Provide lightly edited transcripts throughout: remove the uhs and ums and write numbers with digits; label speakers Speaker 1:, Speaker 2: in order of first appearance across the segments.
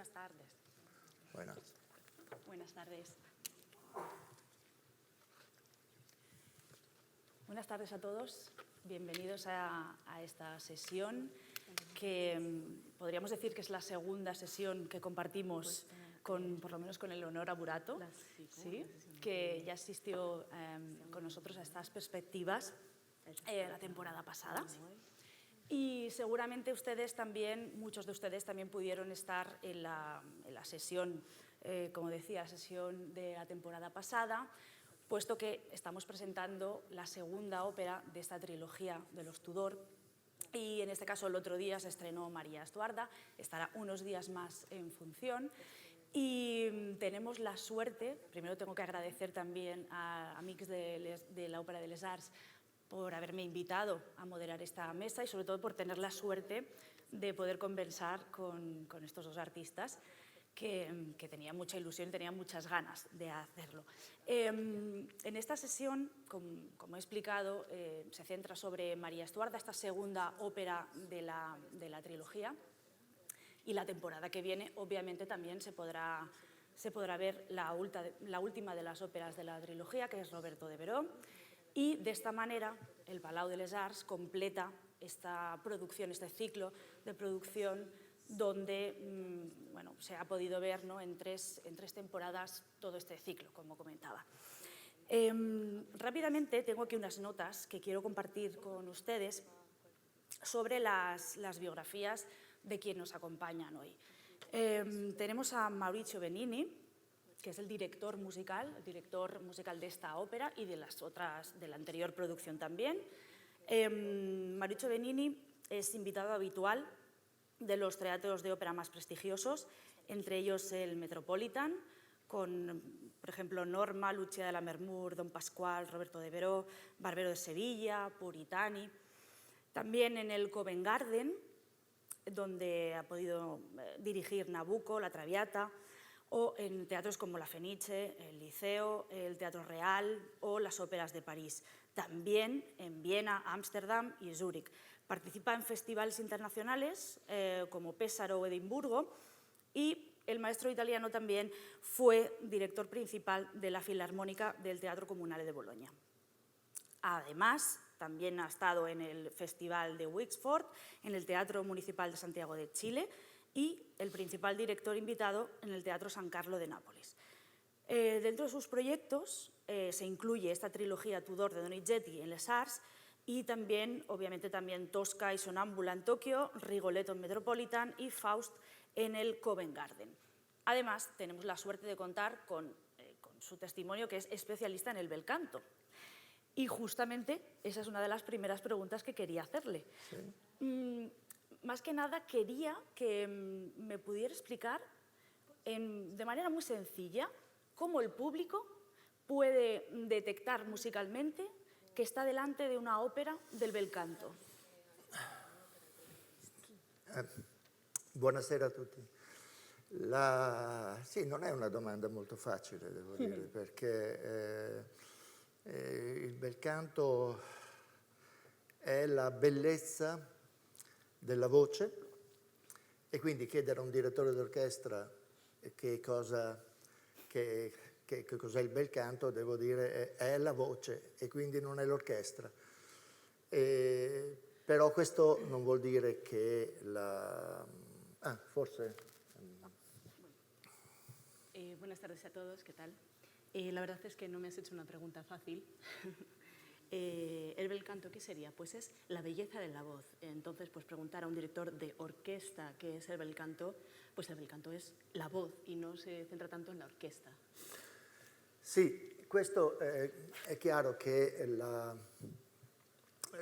Speaker 1: buenas tardes.
Speaker 2: Buenas.
Speaker 1: Buenas tardes. Buenas tardes a todos. Bienvenidos a esta sesión que podríamos decir que es la segunda sesión que compartimos por lo menos con el Leonora Burato, ¿sí? Que ya asistió con nosotros a estas perspectivas la temporada pasada. Y seguramente ustedes también, muchos de ustedes también pudieron estar en la sesión, como decía, la sesión de la temporada pasada, puesto que estamos presentando la segunda ópera de esta trilogía de los Tudor. Y en este caso el otro día se estrenó María Estuarda, estará unos días más en función. Y tenemos la suerte, primero tengo que agradecer también a amics de la Ópera de Les Arts por haberme invitado a moderar esta mesa y sobre todo por tener la suerte de poder conversar con estos dos artistas que tenían mucha ilusión y tenían muchas ganas de hacerlo. En esta sesión, como he explicado, se centra sobre María Estuarda, esta segunda ópera de la trilogía. Y la temporada que viene, obviamente, también se podrá ver la última de las óperas de la trilogía, que es Roberto de Veró. Y de esta manera, el Palau de les Arts completa esta producción, este ciclo de producción, donde bueno, se ha podido ver, ¿no?, en tres temporadas todo este ciclo, como comentaba. Rápidamente, tengo aquí unas notas que quiero compartir con ustedes sobre las biografías de quienes nos acompañan hoy. Tenemos a Maurizio Benini, que es el director musical de esta ópera y de las otras, de la anterior producción también. Maurizio Benini es invitado habitual de los teatros de ópera más prestigiosos, entre ellos el Metropolitan, con, por ejemplo, Norma, Lucia de Lammermoor, Don Pasquale, Roberto de Veró, Barbero de Sevilla, Puritani. También en el Covent Garden, donde ha podido dirigir Nabucco, La Traviata, o en teatros como la Fenice, el Liceo, el Teatro Real o las óperas de París. También en Viena, Ámsterdam y Zúrich. Participa en festivales internacionales como Pésaro o Edimburgo, y el maestro italiano también fue director principal de la Filarmónica del Teatro Comunale de Bolonia. Además, también ha estado en el Festival de Wexford, en el Teatro Municipal de Santiago de Chile y el principal director invitado en el Teatro San Carlo de Nápoles. Dentro de sus proyectos se incluye esta trilogía Tudor de Donizetti en Les Arts y también, obviamente, también Tosca y Sonámbula en Tokio, Rigoletto en Metropolitan y Faust en el Covent Garden. Además, tenemos la suerte de contar con su testimonio, que es especialista en el bel canto. Y justamente esa es una de las primeras preguntas que quería hacerle. Sí. Más que nada quería que me pudiera explicar de manera muy sencilla cómo el público puede detectar musicalmente que está delante de una ópera del bel canto.
Speaker 2: Buonasera a tutti. Sì, non è una domanda molto facile, devo dire, perché il bel canto è la bellezza della voce, e quindi chiedere a un direttore d'orchestra che cos'è il bel canto, devo dire, è la voce e quindi non è l'orchestra. Però questo non vuol dire che forse...
Speaker 1: Buenas tardes a todos, ¿qué tal? La verdad es que no me has hecho una pregunta fácil. El bel canto, ¿qué sería? Pues es la belleza de la voz. Entonces, pues preguntar a un director de orquesta qué es el bel canto, pues el bel canto es la voz y no se centra tanto en la orquesta.
Speaker 2: Sì, questo è chiaro che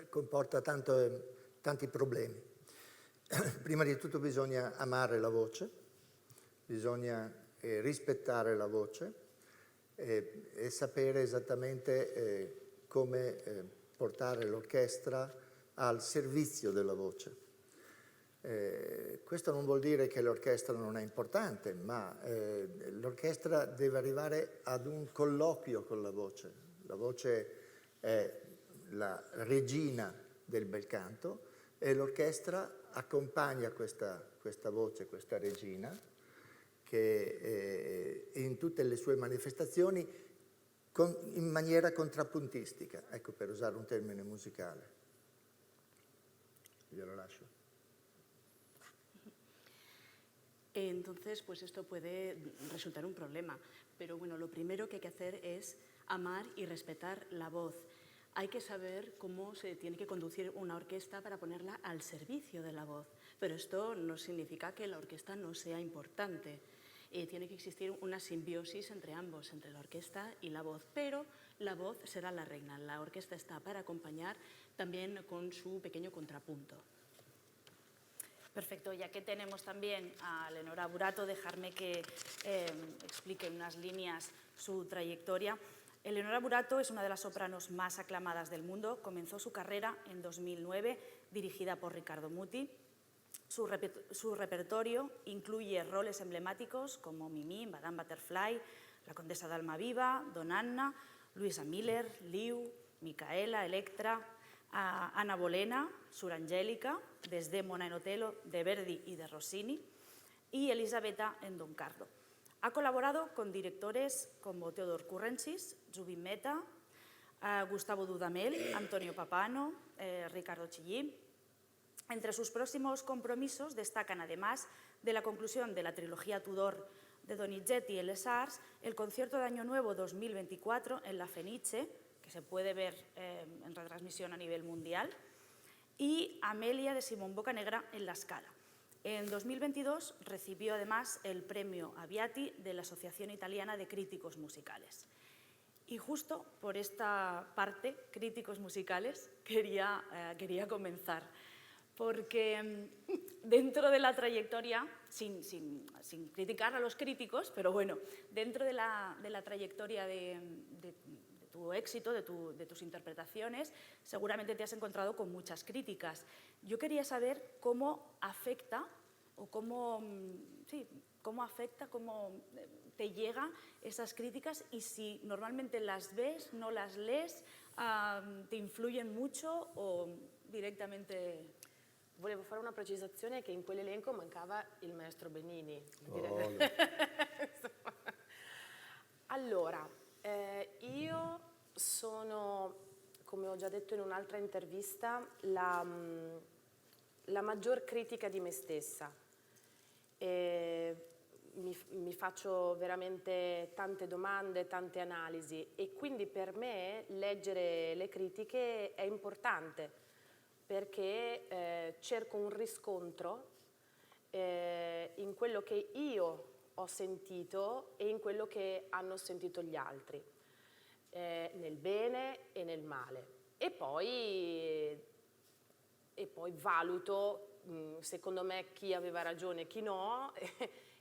Speaker 2: comporta tanti problemi. Prima di tutto bisogna amare la voce, bisogna rispettare la voce e sapere esattamente come portare l'orchestra al servizio della voce. Questo non vuol dire che l'orchestra non è importante, ma l'orchestra deve arrivare ad un colloquio con la voce. La voce è la regina del bel canto e l'orchestra accompagna questa voce, questa regina, che in tutte le sue manifestazioni in maniera contrappuntistica, ecco, per usare un termine musicale. Glielo lascio.
Speaker 3: Entonces, pues esto puede resultar un problema, pero bueno, lo primero que hay que hacer es amar y respetar la voz. Hay que saber cómo se tiene que conducir una orquesta para ponerla al servicio de la voz, pero esto no significa que la orquesta no sea importante. Tiene que existir una simbiosis entre ambos, entre la orquesta y la voz, pero la voz será la reina. La orquesta está para acompañar también con su pequeño contrapunto.
Speaker 1: Perfecto, ya que tenemos también a Eleonora Burato, dejarme que explique en unas líneas su trayectoria. Eleonora Burato es una de las sopranos más aclamadas del mundo. Comenzó su carrera en 2009, dirigida por Riccardo Muti. Su repertorio incluye roles emblemáticos como Mimi, Madame Butterfly, La Condesa d'Almaviva, Don Anna, Luisa Miller, Liu, Micaela, Electra, Anna Bolena, Suor Angelica, Desdémona en Otelo, de Verdi y de Rossini, y Elisabetta en Don Carlo. Ha colaborado con directores como Teodor Currencis, Zubin Mehta, Gustavo Dudamel, Antonio Papano, Ricardo Chillí. Entre sus próximos compromisos destacan, además de la conclusión de la trilogía Tudor de Donizetti y Les Arts, el concierto de Año Nuevo 2024 en la Fenice, que se puede ver en retransmisión a nivel mundial, y Amelia de Simón Boccanegra en La Scala. En 2022 recibió además el premio Abbiati de la Asociación Italiana de Críticos Musicales. Y justo por esta parte, críticos musicales, quería comenzar, porque dentro de la trayectoria, sin criticar a los críticos, pero bueno, dentro de la trayectoria de tu éxito, de tus interpretaciones, seguramente te has encontrado con muchas críticas. Yo quería saber cómo afecta o cómo te llegan esas críticas y si normalmente las ves, no las lees, te influyen mucho o directamente...
Speaker 4: Volevo fare una precisazione che in quell'elenco mancava il maestro Benini. Allora, io sono, come ho già detto in un'altra intervista, la maggior critica di me stessa. Mi faccio veramente tante domande, tante analisi e quindi per me leggere le critiche è importante perché cerco un riscontro in quello che io ho sentito e in quello che hanno sentito gli altri, nel bene e nel male. E poi valuto, secondo me, chi aveva ragione e chi no,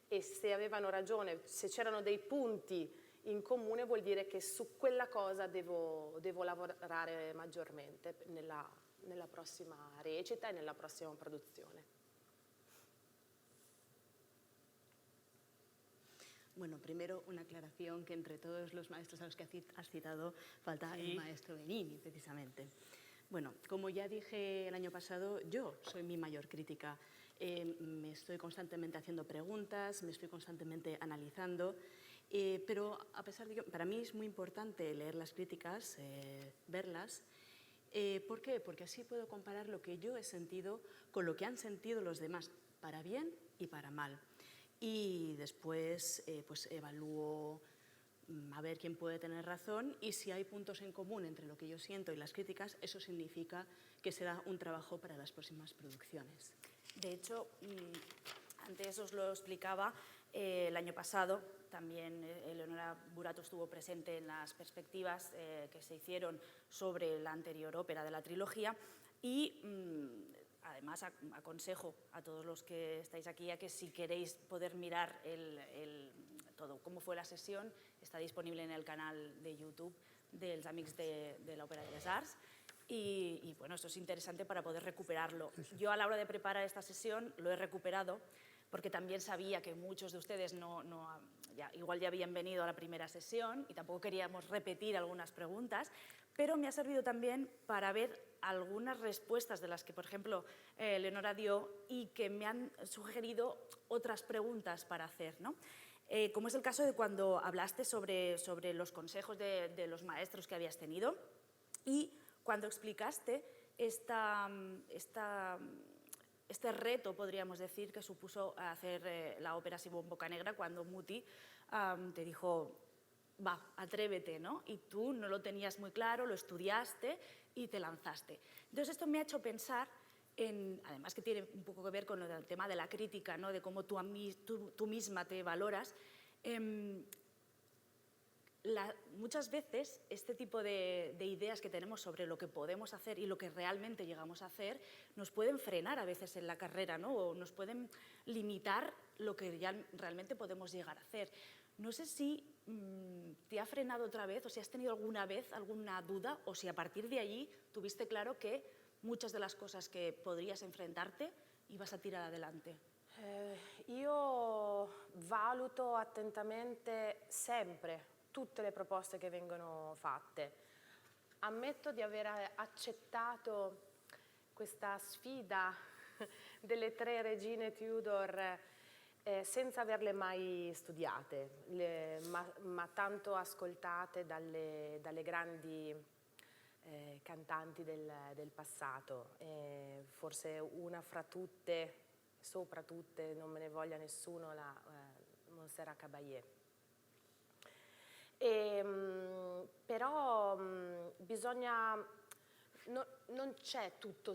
Speaker 4: e se avevano ragione, se c'erano dei punti in comune, vuol dire che su quella cosa devo lavorare maggiormente nella prossima recita e nella prossima produzione.
Speaker 3: Bueno, primero una aclaración que entre todos los maestros a los que has citado falta el maestro Benini, precisamente. Bueno, como ya dije el año pasado, yo soy mi mayor crítica. Me estoy constantemente haciendo preguntas, me estoy constantemente analizando, pero a pesar de que para mí es muy importante leer las críticas, verlas. ¿Por qué? Porque así puedo comparar lo que yo he sentido con lo que han sentido los demás, para bien y para mal. Y después pues evalúo a ver quién puede tener razón y si hay puntos en común entre lo que yo siento y las críticas, eso significa que será un trabajo para las próximas producciones.
Speaker 1: De hecho, antes os lo explicaba, el año pasado también Eleonora Burato estuvo presente en las perspectivas que se hicieron sobre la anterior ópera de la trilogía y además aconsejo a todos los que estáis aquí a que si queréis poder mirar todo cómo fue la sesión, está disponible en el canal de YouTube dels Amics de la Ópera de les Arts. Y bueno, esto es interesante para poder recuperarlo. Yo a la hora de preparar esta sesión lo he recuperado porque también sabía que muchos de ustedes igual ya habían venido a la primera sesión y tampoco queríamos repetir algunas preguntas, pero me ha servido también para ver algunas respuestas de las que, por ejemplo, Leonora dio y que me han sugerido otras preguntas para hacer, ¿no? Como es el caso de cuando hablaste sobre los consejos de los maestros que habías tenido y cuando explicaste este reto, podríamos decir, que supuso hacer la ópera Simón Boccanegra cuando Muti te dijo, va, atrévete, ¿no? Y tú no lo tenías muy claro, lo estudiaste y te lanzaste. Entonces esto me ha hecho pensar además que tiene un poco que ver con el tema de la crítica, ¿no? De cómo tú misma te valoras. Muchas veces este tipo de ideas que tenemos sobre lo que podemos hacer y lo que realmente llegamos a hacer nos pueden frenar a veces en la carrera, ¿no? O nos pueden limitar lo que ya realmente podemos llegar a hacer. No sé si te ha frenado otra vez o si has tenido alguna vez alguna duda o si a partir de allí tuviste claro que muchas de las cosas che podrías enfrentarte ibas a tirar adelante.
Speaker 4: Io valuto attentamente sempre tutte le proposte che vengono fatte. Ammetto di aver accettato questa sfida delle 3 regine Tudor senza averle mai studiate, ma tanto ascoltate dalle grandi cantanti del passato, forse una fra tutte, sopra tutte, non me ne voglia nessuno, la Montserrat Caballé. Però bisogna, non è tutto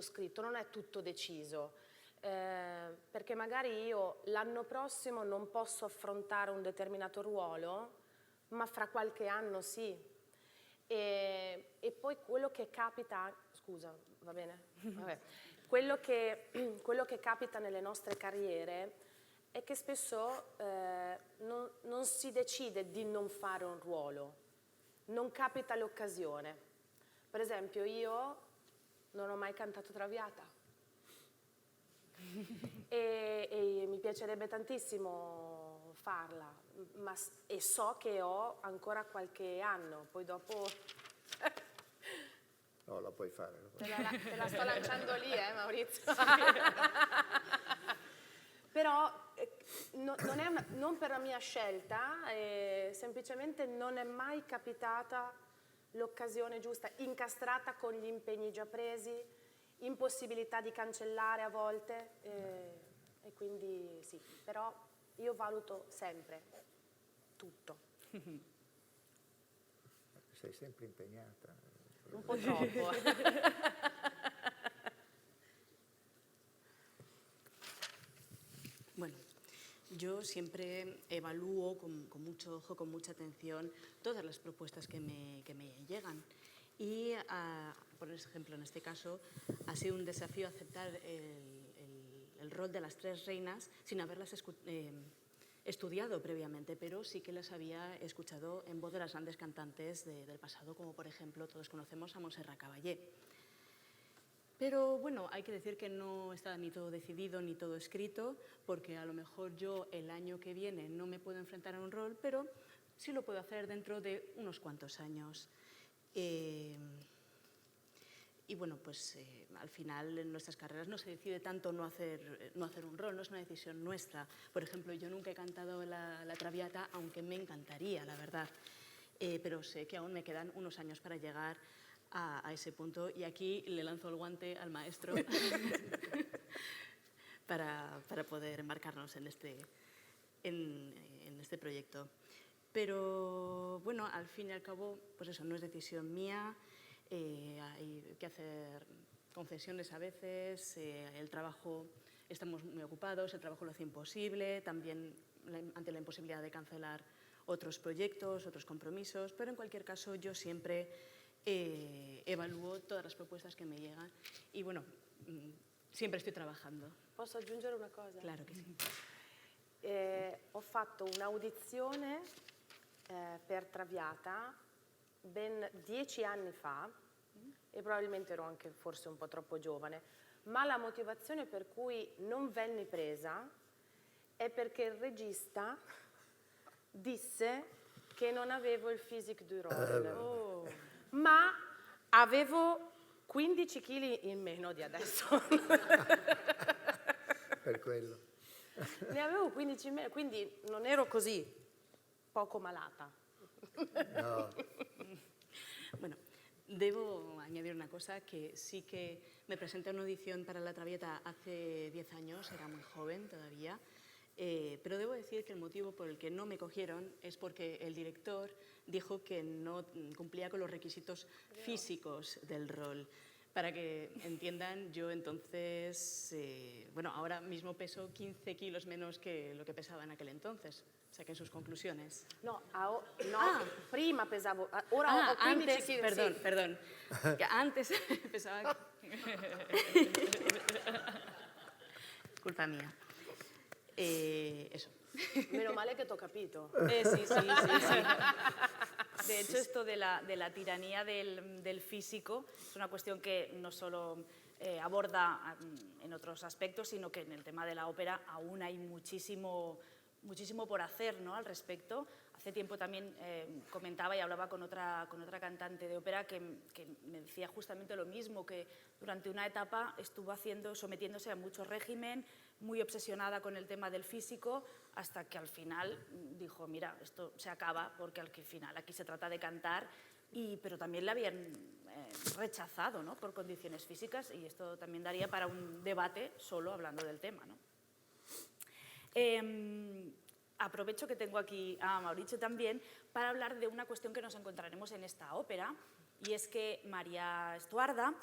Speaker 4: scritto, non è tutto deciso, perché magari io l'anno prossimo non posso affrontare un determinato ruolo, ma fra qualche anno sì. E poi quello che capita, scusa, va bene? Vabbè. Quello che capita nelle nostre carriere è che spesso non si decide di non fare un ruolo, non capita l'occasione. Per esempio io non ho mai cantato Traviata e mi piacerebbe tantissimo farla, e so che ho ancora qualche anno, poi dopo...
Speaker 2: No, la puoi fare.
Speaker 4: Te la sto lanciando lì, Maurizio. Però non per la mia scelta, semplicemente non è mai capitata l'occasione giusta, incastrata con gli impegni già presi, impossibilità di cancellare a volte, e quindi sì, però io valuto sempre tutto.
Speaker 2: Sei sempre impegnata.
Speaker 4: Un po' troppo.
Speaker 3: Bueno, yo siempre evalúo con mucho ojo, con mucha atención, todas las propuestas que me llegan. Y, por ejemplo, en este caso, ha sido un desafío aceptar el rol de las 3 reinas sin haberlas estudiado previamente, pero sí que las había escuchado en voz de las grandes cantantes del pasado, como por ejemplo todos conocemos a Montserrat Caballé. Pero bueno, hay que decir que no está ni todo decidido ni todo escrito, porque a lo mejor yo el año que viene no me puedo enfrentar a un rol, pero sí lo puedo hacer dentro de unos cuantos años. Y bueno, pues al final en nuestras carreras no se decide tanto no hacer un rol, no es una decisión nuestra. Por ejemplo, yo nunca he cantado la Traviata, aunque me encantaría, la verdad. Pero sé que aún me quedan unos años para llegar a ese punto, y aquí le lanzo el guante al maestro para poder embarcarnos en este proyecto. Pero bueno, al fin y al cabo, pues eso, no es decisión mía. Hay que hacer concesiones a veces, el trabajo, estamos muy ocupados, el trabajo lo hace imposible, también ante la imposibilidad de cancelar otros proyectos, otros compromisos, pero en cualquier caso yo siempre evalúo todas las propuestas que me llegan y bueno, siempre estoy trabajando.
Speaker 4: Posso aggiungere una cosa?
Speaker 3: Claro che sì.
Speaker 4: Ho fatto un'audizione per Traviata ben 10 anni fa, e probabilmente ero anche forse un po' troppo giovane, ma la motivazione per cui non venni presa è perché il regista disse che non avevo il physique du rôle, ma avevo 15 kg in meno di adesso.
Speaker 2: Per quello.
Speaker 4: Ne avevo 15 in meno, quindi non ero così poco malata.
Speaker 2: No.
Speaker 3: Bueno, debo añadir una cosa, que sí que me presenté en una audición para La Traviata hace 10 años, era muy joven todavía, pero debo decir que el motivo por el que no me cogieron es porque el director dijo que no cumplía con los requisitos físicos del rol. Para que entiendan, yo entonces, bueno, ahora mismo peso 15 kilos menos que lo que pesaba en aquel entonces. Saquen sus conclusiones.
Speaker 4: No, prima pesavo, ora ho 15
Speaker 3: antes,
Speaker 4: kg.
Speaker 3: perdón,
Speaker 4: sì.
Speaker 3: perdón. Que antes pesaba... Culpa mía. Eso.
Speaker 4: Meno male che t'ho capito.
Speaker 3: Sí, sí, sí, sí.
Speaker 1: De hecho, esto de la tiranía del físico es una cuestión que no solo aborda en otros aspectos, sino que en el tema de la ópera aún hay muchísimo por hacer, ¿no?, al respecto. Hace tiempo también comentaba y hablaba con otra cantante de ópera que me decía justamente lo mismo, que durante una etapa estuvo sometiéndose a mucho régimen, muy obsesionada con el tema del físico, hasta que al final dijo, mira, esto se acaba porque al final aquí se trata de cantar, pero también la habían rechazado, ¿no?, por condiciones físicas, y esto también daría para un debate solo hablando del tema, ¿no? Aprovecho que tengo aquí a Mauricio también para hablar de una cuestión que nos encontraremos en esta ópera, y es que María Estuarda,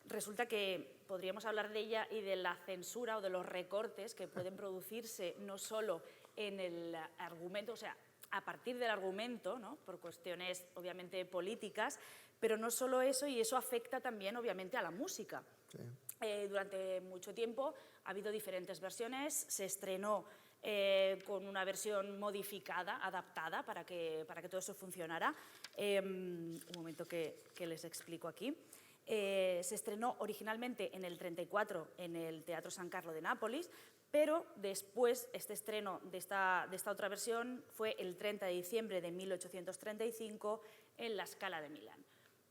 Speaker 1: resulta que podríamos hablar de ella y de la censura o de los recortes que pueden producirse no solo en el argumento, o sea, a partir del argumento, ¿no?, por cuestiones obviamente políticas, pero no solo eso, y eso afecta también obviamente a la música.
Speaker 2: Sí.
Speaker 1: Durante mucho tiempo ha habido diferentes versiones, se estrenó con una versión modificada, adaptada, para que todo eso funcionara. Un momento que les explico aquí. Se estrenó originalmente en el 34 en el Teatro San Carlo de Nápoles, pero después este estreno de esta otra versión fue el 30 de diciembre de 1835 en la Scala de Milán.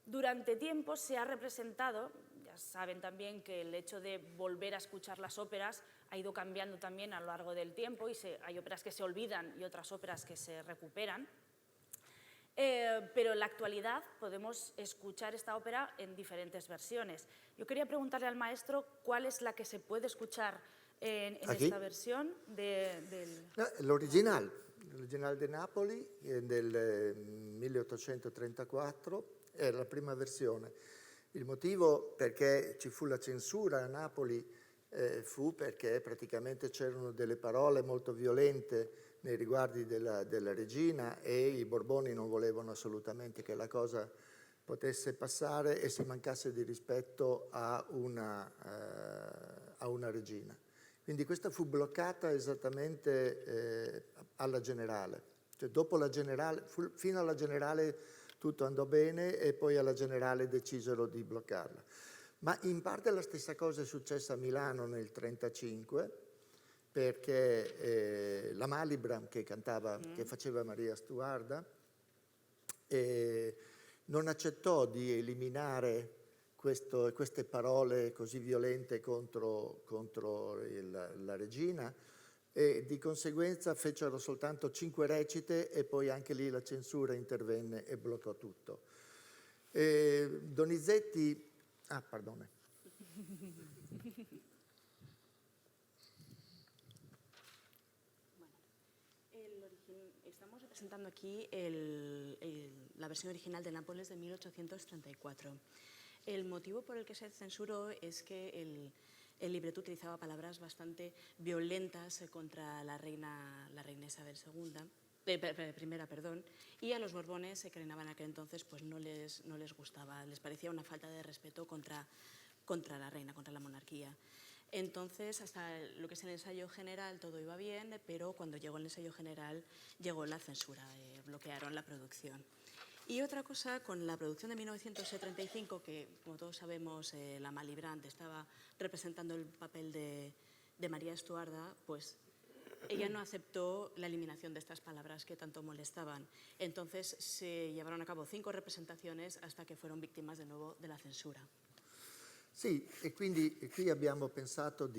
Speaker 1: Durante tiempo se ha representado, ya saben también que el hecho de volver a escuchar las óperas ha ido cambiando también a lo largo del tiempo, y hay óperas que se olvidan y otras óperas que se recuperan. Pero en la actualidad podemos escuchar esta ópera en diferentes versiones. Yo quería preguntarle al maestro cuál es la que se puede escuchar en esta versión del...
Speaker 2: No, l'originale di Napoli del 1834 era la prima versione. Il motivo perché ci fu la censura a Napoli fu perché praticamente c'erano delle parole molto violente nei riguardi della regina, e i Borboni non volevano assolutamente che la cosa potesse passare e si mancasse di rispetto a una regina. Quindi questa fu bloccata esattamente alla generale. Cioè, dopo la generale, fino alla generale tutto andò bene, e poi alla generale decisero di bloccarla. Ma in parte la stessa cosa è successa a Milano nel 1935, perché la Malibran, che faceva Maria Stuarda, non accettò di eliminare queste parole così violente contro la regina, e di conseguenza fecero soltanto 5 recite, e poi anche lì la censura intervenne e bloccò tutto. Donizetti... Ah, perdone.
Speaker 3: Estamos representando aquí la versión original de Nápoles de 1834. El motivo por el que se censuró es que el libreto utilizaba palabras bastante violentas contra la reina Isabel primera, y a los Borbones, que reinaban en aquel entonces, pues no les gustaba, les parecía una falta de respeto contra la reina, contra la monarquía. Entonces, hasta lo que es el ensayo general todo iba bien, pero cuando llegó el ensayo general llegó la censura, bloquearon la producción. Y otra cosa, con la producción de 1935, que como todos sabemos la Malibran estaba representando el papel de María Estuarda, pues ella no aceptó la eliminación de estas palabras que tanto molestaban. Entonces se llevaron a cabo 5 representaciones hasta que fueron víctimas de nuevo de la censura.
Speaker 2: Sì, e quindi qui abbiamo pensato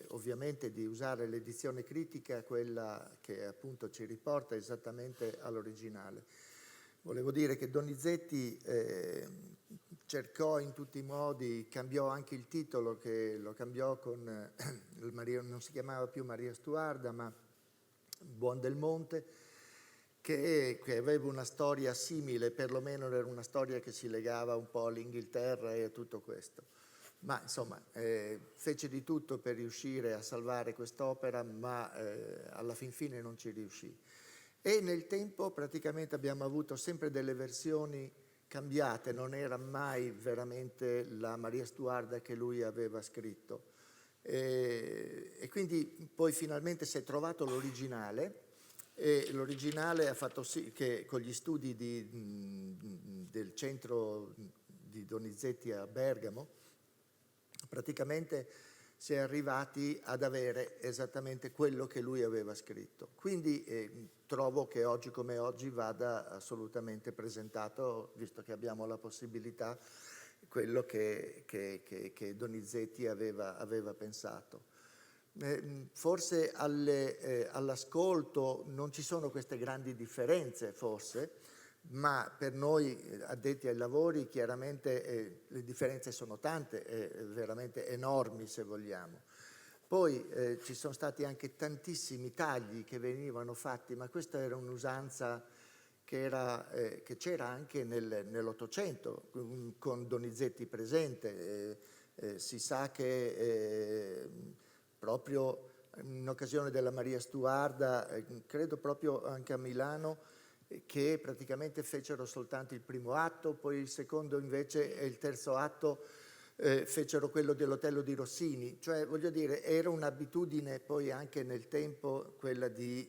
Speaker 2: ovviamente di usare l'edizione critica, quella che appunto ci riporta esattamente all'originale. Volevo dire che Donizetti cercò in tutti i modi, cambiò anche il titolo, che lo cambiò con, non si chiamava più Maria Stuarda, ma Buon del Monte, che aveva una storia simile, perlomeno era una storia che si legava un po' all'Inghilterra e a tutto questo. Ma insomma, fece di tutto per riuscire a salvare quest'opera, ma alla fin fine non ci riuscì. E nel tempo praticamente abbiamo avuto sempre delle versioni cambiate, non era mai veramente la Maria Stuarda che lui aveva scritto. E quindi poi finalmente si è trovato l'originale, e l'originale ha fatto sì che con gli studi del centro di Donizetti a Bergamo praticamente si è arrivati ad avere esattamente quello che lui aveva scritto. Quindi trovo che oggi come oggi vada assolutamente presentato, visto che abbiamo la possibilità, quello che Donizetti aveva pensato. Forse all'ascolto non ci sono queste grandi differenze, forse, ma per noi addetti ai lavori chiaramente le differenze sono tante, veramente enormi se vogliamo. Poi ci sono stati anche tantissimi tagli che venivano fatti, ma questa era un'usanza che c'era anche nell'Ottocento, con Donizetti presente. Si sa che proprio in occasione della Maria Stuarda, credo proprio anche a Milano, che praticamente fecero soltanto il primo atto, poi il secondo invece e il terzo atto fecero quello dell'Otello di Rossini. Cioè, voglio dire, era un'abitudine poi anche nel tempo quella di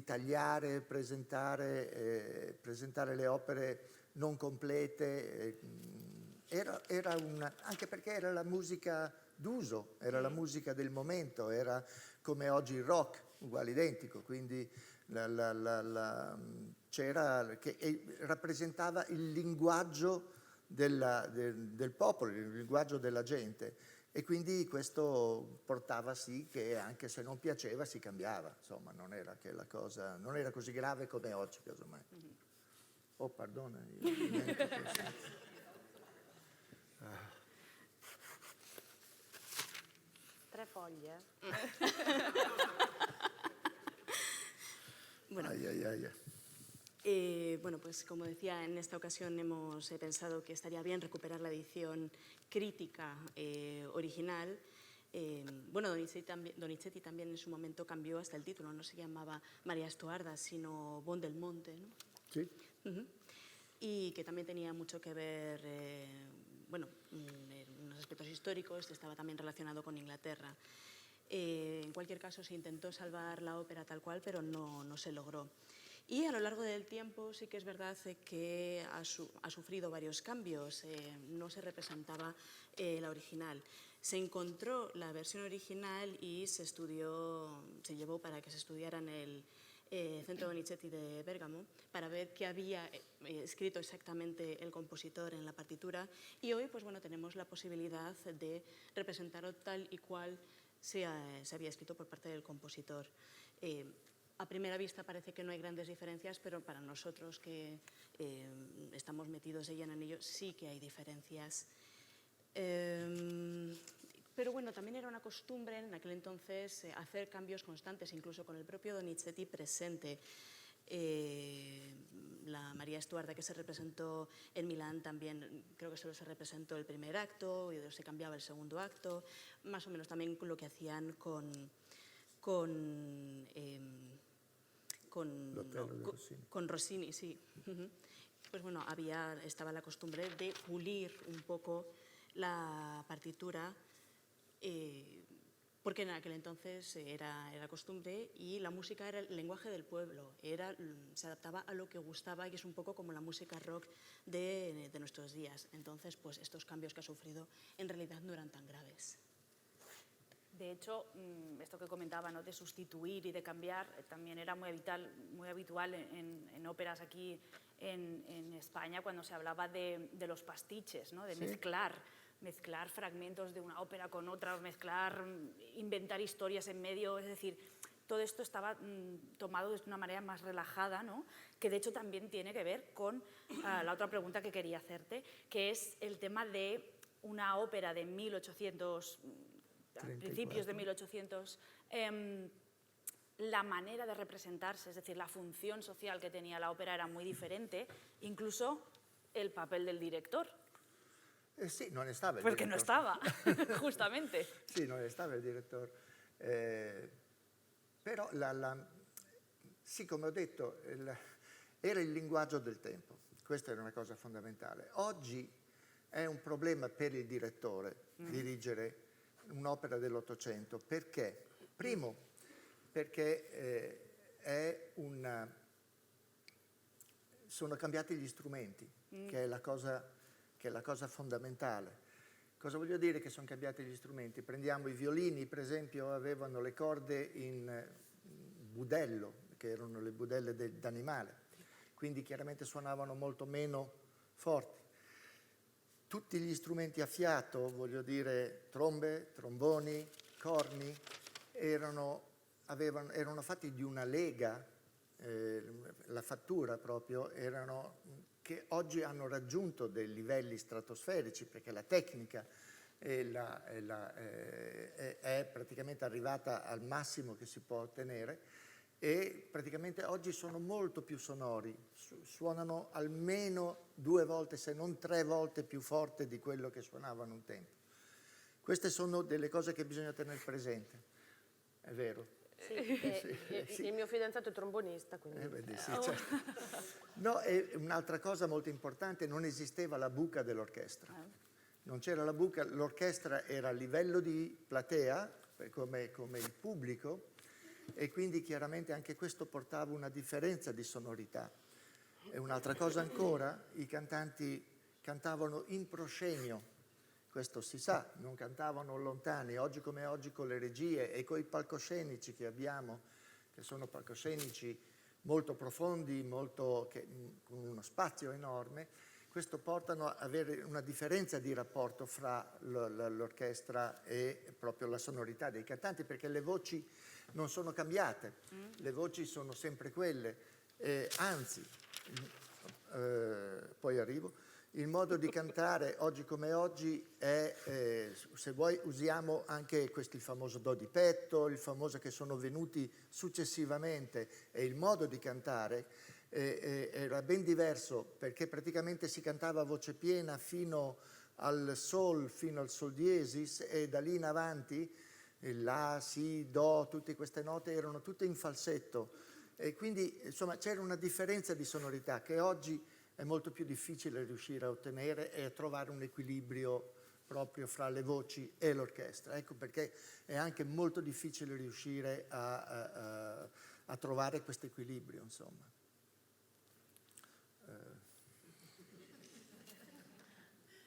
Speaker 2: tagliare, presentare le opere non complete. Anche perché era la musica d'uso, era la musica del momento, era come oggi il rock, uguale identico, quindi rappresentava il linguaggio del popolo, il linguaggio della gente, e quindi questo portava sì che anche se non piaceva si cambiava, insomma non era che la cosa, non era così grave come oggi casomai. Oh, perdona, io dimentico questo.
Speaker 4: Tre foglie?
Speaker 3: Bueno,
Speaker 2: Ay, ay, ay.
Speaker 3: bueno, pues como decía, en esta ocasión hemos pensado que estaría bien recuperar la edición crítica original. Bueno, Donizetti también en su momento cambió hasta el título, no se llamaba María Stuarda, sino Buon del Monte, ¿no?
Speaker 2: Sí.
Speaker 3: Y que también tenía mucho que ver, bueno, en unos aspectos históricos, estaba también relacionado con Inglaterra. En cualquier caso, se intentó salvar la ópera tal cual, pero no se logró. Y a lo largo del tiempo sí que es verdad que ha sufrido varios cambios. No se representaba la original. Se encontró la versión original y se llevó para que se estudiara en el Centro Donizetti de Bérgamo para ver qué había escrito exactamente el compositor en la partitura. Y hoy, pues bueno, tenemos la posibilidad de representarlo tal y cual se había escrito por parte del compositor. A primera vista parece que no hay grandes diferencias, pero para nosotros que estamos metidos de lleno en ello, sí que hay diferencias. Pero bueno, también era una costumbre en aquel entonces hacer cambios constantes, incluso con el propio Donizetti presente. La María Stuarda que se representó en Milán también creo que solo se representó el primer acto y se cambiaba el segundo acto, más o menos también lo que hacían con Rossini, sí. Pues bueno, estaba la costumbre de pulir un poco la partitura, porque en aquel entonces era costumbre y la música era el lenguaje del pueblo, se adaptaba a lo que gustaba y es un poco como la música rock de nuestros días. Entonces, pues estos cambios que ha sufrido en realidad no eran tan graves.
Speaker 1: De hecho, esto que comentaba, ¿no?, de sustituir y de cambiar, también era muy habitual en óperas aquí en España cuando se hablaba de los pastiches, ¿no? De
Speaker 2: Sí.
Speaker 1: mezclar fragmentos de una ópera con otra, inventar historias en medio, es decir, todo esto estaba tomado de una manera más relajada, ¿no? Que de hecho también tiene que ver con la otra pregunta que quería hacerte, que es el tema de una ópera de 1800, principios de 1800, la manera de representarse, es decir, la función social que tenía la ópera era muy diferente, incluso el papel del director.
Speaker 2: Sì, non stava il
Speaker 1: Perché non
Speaker 2: direttore.
Speaker 1: stava, justamente.
Speaker 2: Sì, non stava il direttore. Però, sì, come ho detto, era il linguaggio del tempo. Questa era una cosa fondamentale. Oggi è un problema per il direttore dirigere un'opera dell'Ottocento. Perché? Primo, perché sono cambiati gli strumenti, che è la cosa fondamentale. Cosa voglio dire che sono cambiati gli strumenti? Prendiamo i violini, per esempio, avevano le corde in budello, che erano le budelle d'animale, quindi chiaramente suonavano molto meno forti. Tutti gli strumenti a fiato, voglio dire trombe, tromboni, corni, erano fatti di una lega, la fattura proprio, che oggi hanno raggiunto dei livelli stratosferici perché la tecnica è praticamente arrivata al massimo che si può ottenere e praticamente oggi sono molto più sonori, suonano almeno 2 volte, se non 3 volte più forte di quello che suonavano un tempo. Queste sono delle cose che bisogna tenere presente, è vero.
Speaker 4: Sì, il mio fidanzato è trombonista, quindi...
Speaker 2: Vedi, sì, certo. No, e un'altra cosa molto importante, non esisteva la buca dell'orchestra. Non c'era la buca, l'orchestra era a livello di platea, come il pubblico, e quindi chiaramente anche questo portava una differenza di sonorità. E un'altra cosa ancora, i cantanti cantavano in proscenio. Questo si sa, non cantavano lontani. Oggi come oggi con le regie e con i palcoscenici che abbiamo, che sono palcoscenici molto profondi, con uno spazio enorme, questo portano a avere una differenza di rapporto fra l'orchestra e proprio la sonorità dei cantanti, perché le voci non sono cambiate, le voci sono sempre quelle, anzi, poi arrivo. Il modo di cantare oggi come oggi è, se vuoi, usiamo anche il famoso do di petto, il famoso che sono venuti successivamente, e il modo di cantare era ben diverso perché praticamente si cantava a voce piena fino al sol diesis e da lì in avanti la, si, do, tutte queste note erano tutte in falsetto e quindi insomma c'era una differenza di sonorità che oggi è molto più difficile riuscire a ottenere e a trovare un equilibrio proprio fra le voci e l'orchestra. Ecco perché è anche molto difficile riuscire a trovare questo equilibrio, insomma.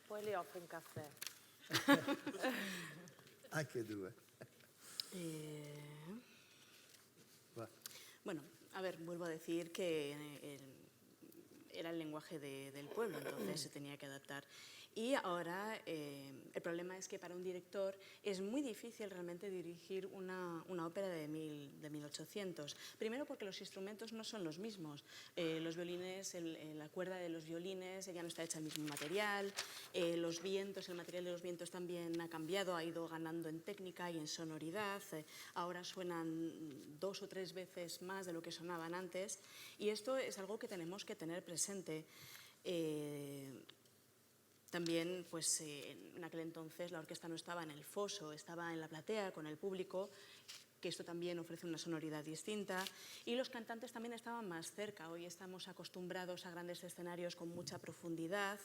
Speaker 4: Poi le offro un caffè.
Speaker 2: Anche 2.
Speaker 3: Bueno, a ver, vuelvo a decir que era el lenguaje del pueblo, entonces se tenía que adaptar. Y ahora el problema es que para un director es muy difícil realmente dirigir una ópera de 1800. Primero porque los instrumentos no son los mismos. Los violines, la cuerda de los violines ya no está hecha el mismo material. Los vientos, el material de los vientos también ha cambiado, ha ido ganando en técnica y en sonoridad. Ahora suenan 2 o 3 veces más de lo que sonaban antes. Y esto es algo que tenemos que tener presente. También, pues, en aquel entonces la orquesta no estaba en el foso, estaba en la platea con el público, que esto también ofrece una sonoridad distinta, y los cantantes también estaban más cerca. Hoy estamos acostumbrados a grandes escenarios con mucha profundidad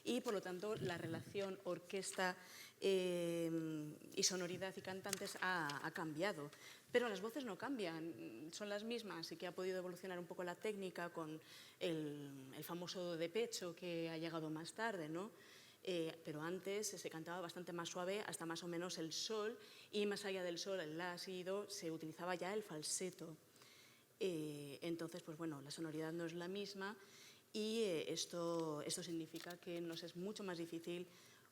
Speaker 3: y, por lo tanto, la relación orquesta y sonoridad y cantantes ha cambiado. Pero las voces no cambian, son las mismas, y que ha podido evolucionar un poco la técnica con el famoso de pecho que ha llegado más tarde, ¿no? Pero antes se cantaba bastante más suave hasta más o menos el sol, y más allá del sol, el la, si, do, se utilizaba ya el falseto. Entonces, pues bueno, la sonoridad no es la misma y esto significa que nos es mucho más difícil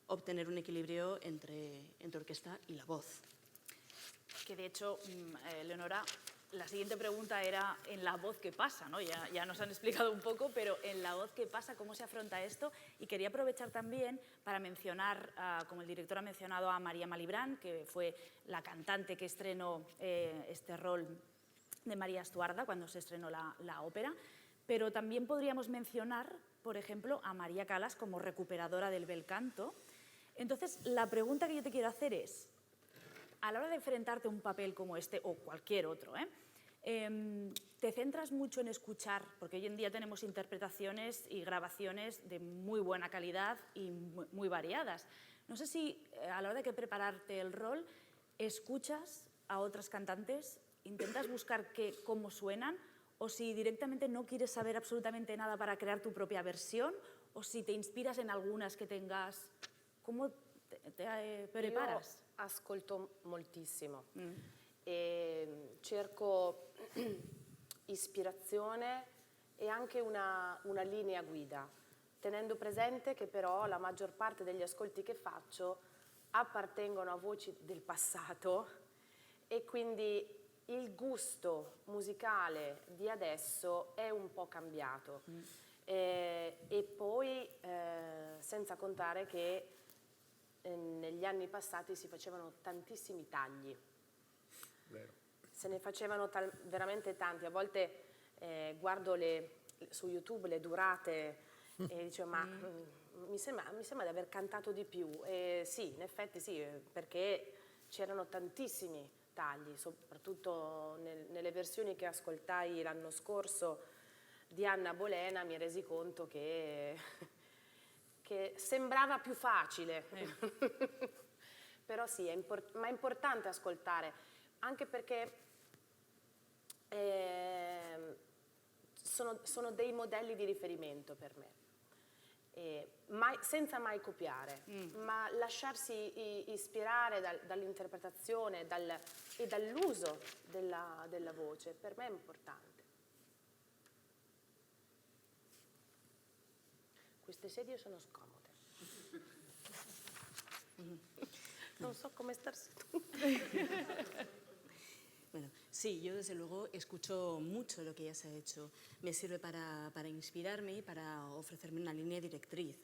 Speaker 3: obtener un equilibrio entre orquesta y la voz.
Speaker 1: Que de hecho, Leonora, la siguiente pregunta era en la voz qué pasa, ¿no? Ya nos han explicado un poco, pero en la voz qué pasa, cómo se afronta esto. Y quería aprovechar también para mencionar, como el director ha mencionado, a María Malibran, que fue la cantante que estrenó este rol de María Estuarda cuando se estrenó la ópera. Pero también podríamos mencionar, por ejemplo, a María Calas como recuperadora del bel canto. Entonces, la pregunta que yo te quiero hacer es, a la hora de enfrentarte a un papel como este o cualquier otro, ¿te centras mucho en escuchar? Porque hoy en día tenemos interpretaciones y grabaciones de muy buena calidad y muy variadas. No sé si a la hora de prepararte el rol, escuchas a otras cantantes, intentas buscar cómo suenan, o si directamente no quieres saber absolutamente nada para crear tu propia versión, o si te inspiras en algunas que tengas. ¿Cómo te preparas?
Speaker 4: Io ascolto moltissimo e cerco ispirazione e anche una linea guida, tenendo presente che però la maggior parte degli ascolti che faccio appartengono a voci del passato e quindi il gusto musicale di adesso è un po' cambiato. E poi senza contare che negli anni passati si facevano tantissimi tagli.
Speaker 2: Vero.
Speaker 4: Se ne facevano veramente tanti. A volte guardo su YouTube le durate e dicevo ma mi sembra di aver cantato di più. E sì, in effetti sì, perché c'erano tantissimi tagli, soprattutto nelle versioni che ascoltai l'anno scorso di Anna Bolena mi resi conto che sembrava più facile. Però sì, ma è importante ascoltare, anche perché sono dei modelli di riferimento per me. Senza mai copiare, ma lasciarsi ispirare dall'interpretazione e dall'uso della voce, per me è importante. Queste sedie sono scomode. Non so come star seduta.
Speaker 3: Bueno, sí, yo desde luego escucho mucho lo que ella se ha hecho. Me sirve para inspirarme y para ofrecerme una línea directriz.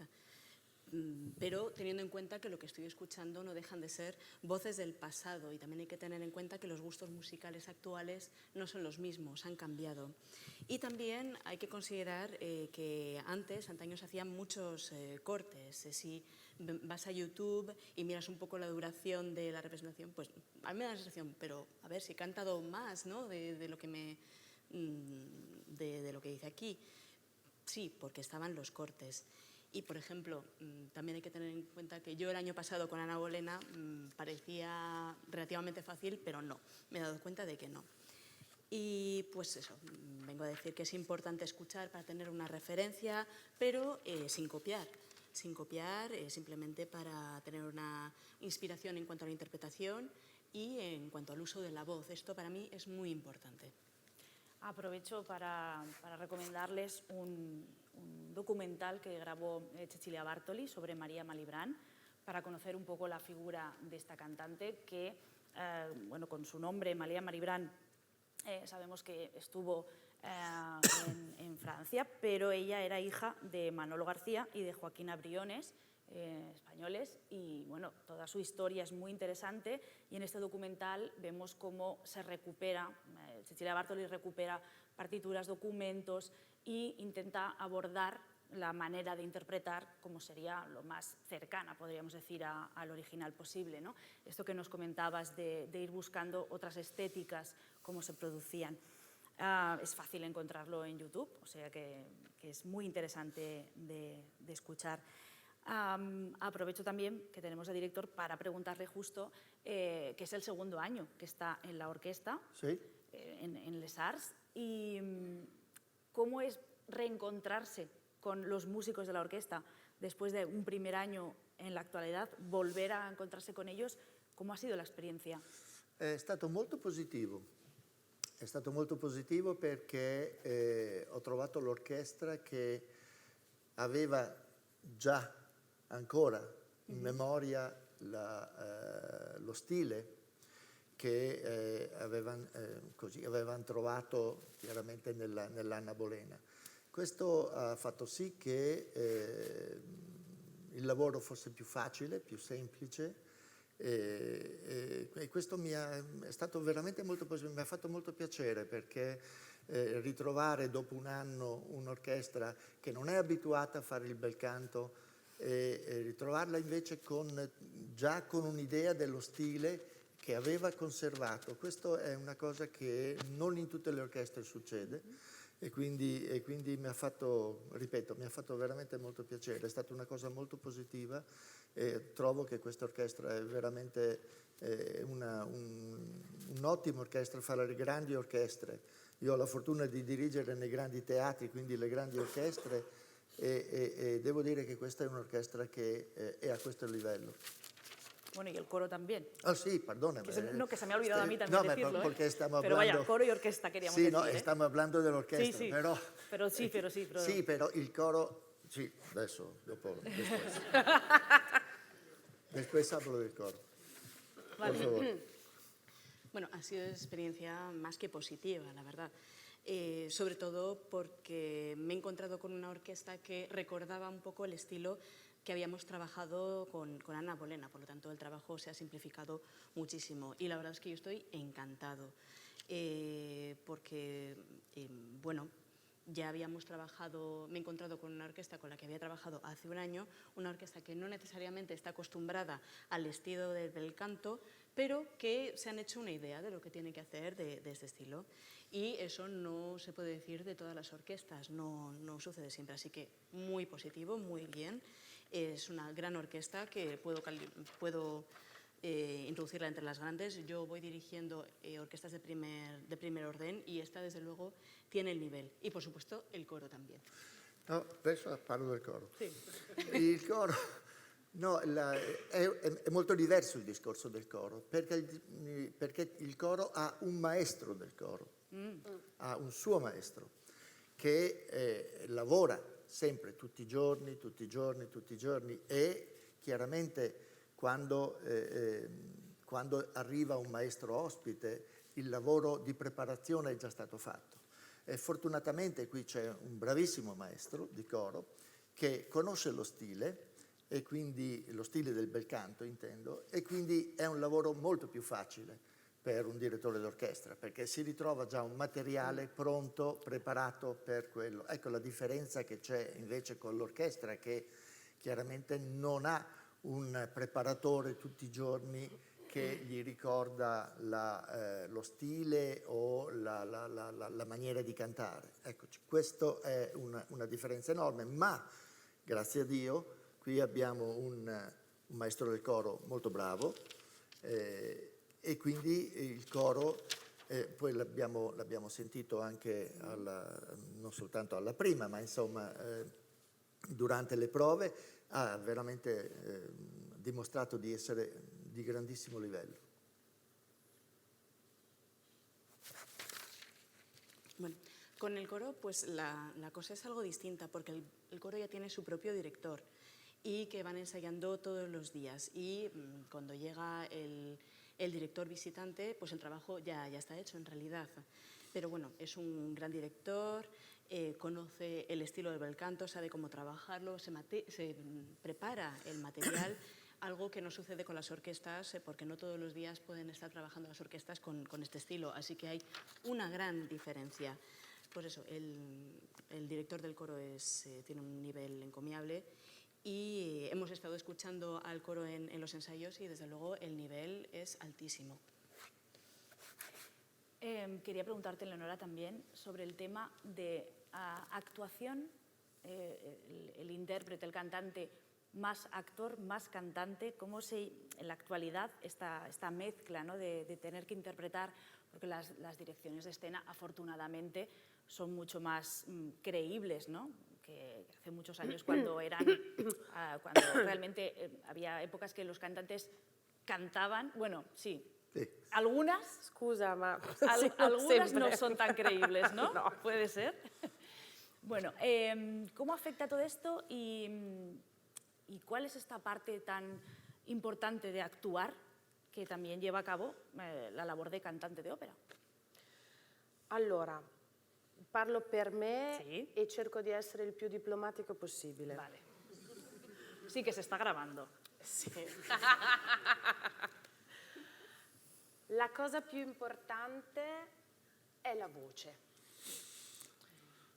Speaker 3: Pero teniendo en cuenta que lo que estoy escuchando no dejan de ser voces del pasado, y también hay que tener en cuenta que los gustos musicales actuales no son los mismos, han cambiado. Y también hay que considerar que antaño se hacían muchos cortes. Si vas a YouTube y miras un poco la duración de la representación, pues a mí me da la sensación, pero a ver, si he cantado más, ¿no?, de lo que dice aquí. Sí, porque estaban los cortes. Y, por ejemplo, también hay que tener en cuenta que yo el año pasado con Ana Bolena parecía relativamente fácil, pero no. Me he dado cuenta de que no. Y pues eso, vengo a decir que es importante escuchar para tener una referencia, pero sin copiar. Sin copiar, simplemente para tener una inspiración en cuanto a la interpretación y en cuanto al uso de la voz. Esto para mí es muy importante.
Speaker 1: Aprovecho para recomendarles un documental que grabó Cecilia Bartoli sobre María Malibran, para conocer un poco la figura de esta cantante que, bueno, con su nombre, María Malibran, sabemos que estuvo en Francia, pero ella era hija de Manolo García y de Joaquina Briones, españoles, y bueno, toda su historia es muy interesante, y en este documental vemos cómo se recupera, Cecilia Bartoli recupera partituras, documentos, e intenta abordar la manera de interpretar como sería lo más cercana, podríamos decir, al original posible, ¿no? Esto que nos comentabas de ir buscando otras estéticas, cómo se producían. Es fácil encontrarlo en YouTube, o sea que es muy interesante de escuchar. Aprovecho también que tenemos al director para preguntarle justo que es el segundo año que está en la orquesta,
Speaker 2: ¿Sí?
Speaker 1: en Les Arts, y cómo es reencontrarse con los músicos de la orquesta después de un primer año en la actualidad, volver a encontrarse con ellos. ¿Cómo ha sido la esperienza?
Speaker 2: È stato molto positivo. È stato molto positivo perché ho trovato l'orchestra che aveva già ancora in memoria lo stile che avevano trovato chiaramente nell'Anna Bolena. Questo ha fatto sì che il lavoro fosse più facile, più semplice, e questo è stato veramente molto positivo, mi ha fatto molto piacere, perché ritrovare dopo un anno un'orchestra che non è abituata a fare il bel canto e ritrovarla invece già con un'idea dello stile che aveva conservato. Questo è una cosa che non in tutte le orchestre succede, e quindi mi ha fatto, ripeto, mi ha fatto veramente molto piacere. È stata una cosa molto positiva, e trovo che questa orchestra è veramente un'ottima orchestra, fa le grandi orchestre. Io ho la fortuna di dirigere nei grandi teatri, quindi le grandi orchestre, e devo dire che questa è un'orchestra che è a questo livello.
Speaker 1: Bueno, y el coro también.
Speaker 2: Ah, sí, perdóname.
Speaker 1: Que se me ha olvidado a mí también decirlo.
Speaker 2: Porque estamos
Speaker 1: pero
Speaker 2: hablando...
Speaker 1: vaya, coro y orquesta queríamos
Speaker 2: sí,
Speaker 1: decir.
Speaker 2: No, estamos hablando dell'orchestra,
Speaker 1: sí,
Speaker 2: però...
Speaker 1: Pero sí.
Speaker 2: Sì, però il coro... Sì, después. Después hablo del coro.
Speaker 3: Vale.
Speaker 2: Por favor.
Speaker 3: Bueno, ha sido una experiencia más que positiva, la verdad. Sobre todo porque me he encontrado con una orquesta que recordaba un poco el estilo que habíamos trabajado con Anna Bolena, por lo tanto el trabajo se ha simplificado muchísimo, y la verdad es que yo estoy encantado, porque, bueno, ya habíamos trabajado, me he encontrado con una orquesta con la que había trabajado hace un año, una orquesta que no necesariamente está acostumbrada al estilo del bel canto, pero que se han hecho una idea de lo que tiene que hacer de este estilo. Y eso no se puede decir de todas las orquestas, no sucede siempre, así que muy positivo, muy bien. Es una gran orquesta que puedo introducirla entre las grandes. Yo voy dirigiendo orquestas de primer orden, y esta desde luego tiene el nivel, y por supuesto el coro también.
Speaker 2: No, adesso parlo del coro.
Speaker 3: Sì.
Speaker 2: Il coro, no, è molto diverso il discorso del coro, perché il coro ha un maestro del coro, ha un suo maestro che lavora sempre, tutti i giorni, e chiaramente quando arriva un maestro ospite il lavoro di preparazione è già stato fatto. E fortunatamente qui c'è un bravissimo maestro di coro che conosce lo stile, e quindi lo stile del bel canto intendo, e quindi è un lavoro molto più facile per un direttore d'orchestra, perché si ritrova già un materiale pronto, preparato per quello. Ecco la differenza che c'è invece con l'orchestra, che chiaramente non ha un preparatore tutti i giorni che gli ricorda lo stile o la maniera di cantare. Eccoci, questa è una differenza enorme, ma grazie a Dio qui abbiamo un maestro del coro molto bravo, e quindi il coro, poi l'abbiamo sentito anche non soltanto alla prima, ma insomma durante le prove, ha veramente dimostrato di essere di grandissimo livello.
Speaker 3: Bueno, con el coro pues la cosa es algo distinta, porque el coro ya tiene su propio director y que van ensayando todos los días, y cuando llega el director visitante, pues el trabajo ya está hecho en realidad. Pero bueno, es un gran director, conoce el estilo del bel canto, sabe cómo trabajarlo, se prepara el material, algo que no sucede con las orquestas, porque no todos los días pueden estar trabajando las orquestas con este estilo, así que hay una gran diferencia. Pues eso, el director del coro tiene un nivel encomiable, y hemos estado escuchando al coro en los ensayos, y desde luego el nivel es altísimo.
Speaker 1: Quería preguntarte, Leonora, también sobre el tema de actuación, el intérprete, el cantante, más actor, más cantante, cómo en la actualidad esta mezcla, ¿no?, de tener que interpretar, porque las direcciones de escena afortunadamente son mucho más creíbles, ¿no?, que hace muchos años cuando realmente había épocas que los cantantes cantaban, bueno, sí.
Speaker 4: Scusa, ma
Speaker 1: algunas
Speaker 4: sempre.
Speaker 1: no son tan creíbles, ¿no?
Speaker 4: No.
Speaker 1: Puede ser. Bueno, ¿cómo afecta todo esto y cuál es esta parte tan importante de actuar che también lleva a cabo la labor de cantante de ópera?
Speaker 4: Allora, parlo per me
Speaker 1: Sì.
Speaker 4: e cerco di essere il più diplomatico possibile.
Speaker 1: Vale. Sí que se está grabando.
Speaker 4: Sì. La cosa più importante è la voce.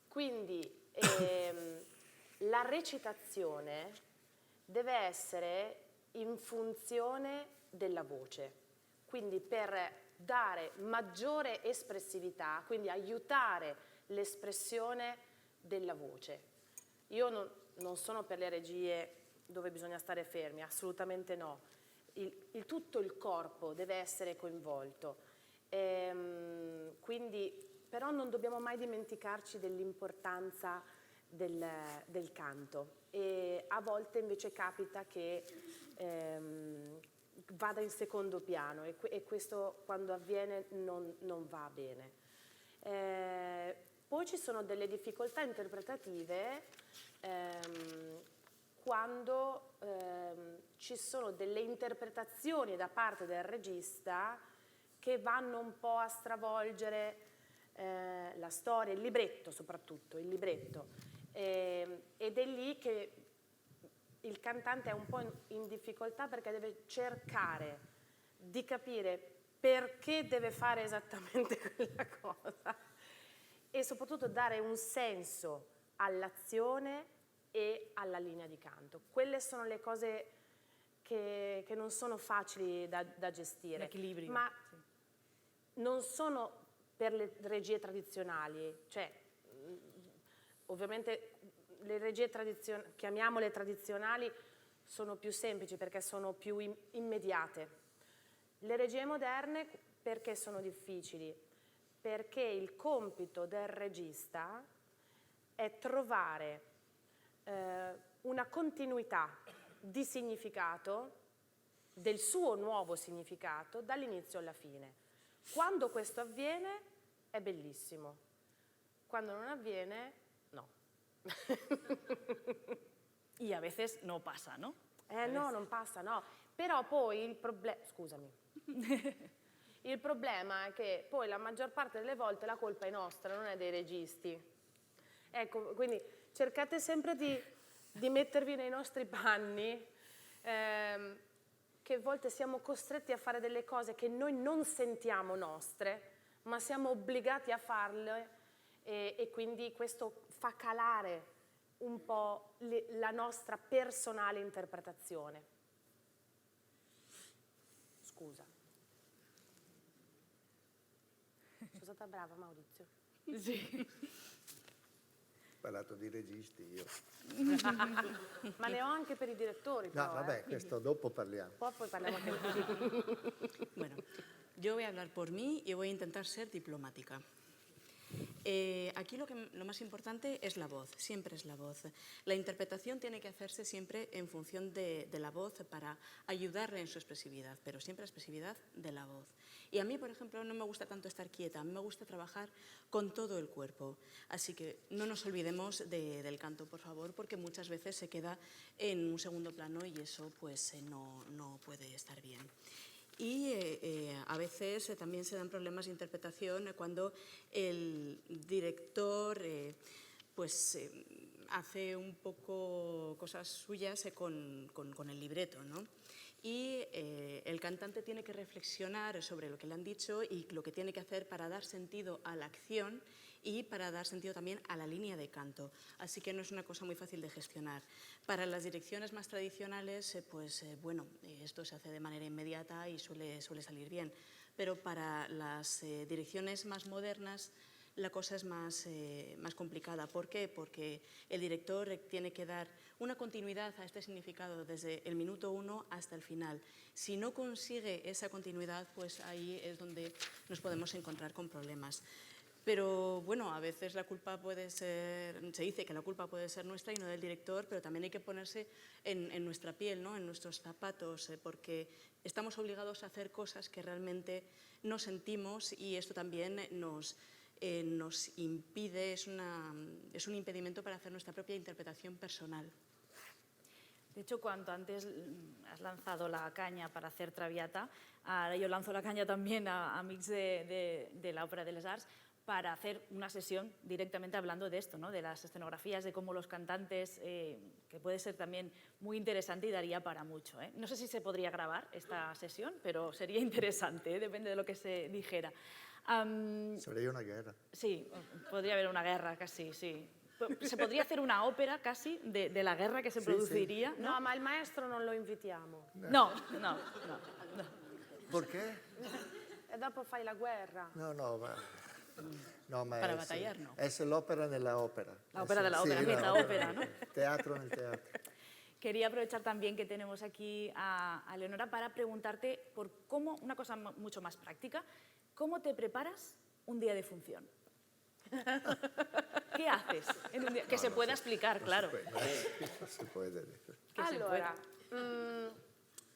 Speaker 4: Quindi la recitazione deve essere in funzione della voce, quindi per dare maggiore espressività, quindi aiutare l'espressione della voce. Io non sono per le regie dove bisogna stare fermi, assolutamente no. Tutto il corpo deve essere coinvolto. Quindi, però non dobbiamo mai dimenticarci dell'importanza del canto, e a volte invece capita che vada in secondo piano, e questo quando avviene non va bene. Poi ci sono delle difficoltà interpretative quando ci sono delle interpretazioni da parte del regista che vanno un po' a stravolgere la storia, il libretto soprattutto, il libretto. Ed è lì che il cantante è un po' in difficoltà, perché deve cercare di capire perché deve fare esattamente quella cosa e soprattutto dare un senso all'azione e alla linea di canto. Quelle sono le cose che non sono facili da gestire.
Speaker 1: L'equilibrio.
Speaker 4: Ma non sono per le regie tradizionali, cioè ovviamente le regie chiamiamole tradizionali, sono più semplici perché sono più immediate. Le regie moderne perché sono difficili? Perché il compito del regista è trovare una continuità di significato, del suo nuovo significato, dall'inizio alla fine. Quando questo avviene è bellissimo, quando non avviene no.
Speaker 1: Y a veces no pasa, ¿no?
Speaker 4: No, non passa, no. Però poi il problema, scusami, il problema è che poi la maggior parte delle volte la colpa è nostra, non è dei registi. Ecco, quindi cercate sempre di mettervi nei nostri panni, che a volte siamo costretti a fare delle cose che noi non sentiamo nostre, ma siamo obbligati a farle, e quindi questo fa calare un po' la nostra personale interpretazione. Scusa. Sono stata brava, Maurizio?
Speaker 1: Sí.
Speaker 2: Ho parlato di registi io.
Speaker 4: Ma ne ho anche per i direttori, però.
Speaker 2: No, vabbè, questo dopo parliamo.
Speaker 4: Poi parliamo anche di
Speaker 3: Bueno, yo voy a hablar por mí y voy a intentar ser diplomática. Aquí lo más importante es la voz, siempre es la voz. La interpretación tiene que hacerse siempre en función de la voz para ayudarle en su expresividad, pero siempre la expresividad de la voz. Y a mí, por ejemplo, no me gusta tanto estar quieta, a mí me gusta trabajar con todo el cuerpo. Así que no nos olvidemos del canto, por favor, porque muchas veces se queda en un segundo plano y eso pues no puede estar bien. Y a veces también se dan problemas de interpretación cuando el director hace un poco cosas suyas con el libreto, ¿no? Y el cantante tiene que reflexionar sobre lo que le han dicho y lo que tiene que hacer para dar sentido a la acción y para dar sentido también a la línea de canto. Así que no es una cosa muy fácil de gestionar. Para las direcciones más tradicionales, esto se hace de manera inmediata y suele salir bien. Pero para las direcciones más modernas, la cosa es más complicada. ¿Por qué? Porque el director tiene que dar una continuidad a este significado desde el minuto 1 hasta el final. Si no consigue esa continuidad, pues ahí es donde nos podemos encontrar con problemas. Pero bueno, a veces la culpa puede ser, se dice que la culpa puede ser nuestra y no del director, pero también hay que ponerse en nuestra piel, ¿no? En nuestros zapatos, porque estamos obligados a hacer cosas que realmente no sentimos y esto también nos nos impide, es un impedimento para hacer nuestra propia interpretación personal.
Speaker 1: De hecho, cuando antes has lanzado la caña para hacer Traviata, ahora yo lanzo la caña también a amics de la Ópera de les Arts para hacer una sesión directamente hablando de esto, ¿no? De las escenografías, de cómo los cantantes, que puede ser también muy interesante y daría para mucho, ¿eh? No sé si se podría grabar esta sesión, pero sería interesante, ¿eh? Depende de lo que se dijera.
Speaker 2: Sería una guerra.
Speaker 1: Sí, podría haber una guerra casi, sí. Se podría hacer una ópera casi de la guerra que se produciría, ¿no?
Speaker 4: No, ma il maestro non lo invitiamo.
Speaker 1: No.
Speaker 2: Perché?
Speaker 4: E dopo fai la guerra.
Speaker 2: No, ma
Speaker 3: Para
Speaker 2: es,
Speaker 3: batallar, no.
Speaker 2: Es l'opera nella ópera.
Speaker 1: La ópera de la ópera, mezza ópera, ¿no?
Speaker 2: Teatro nel teatro.
Speaker 1: Quería aprovechar también que tenemos aquí a Leonora para preguntarte por cómo, una cosa mucho más práctica, ¿cómo te preparas un día de función? ¿Qué haces en un día? Que se pueda explicar, claro.
Speaker 2: Non si può dire.
Speaker 1: Che se
Speaker 4: Allora,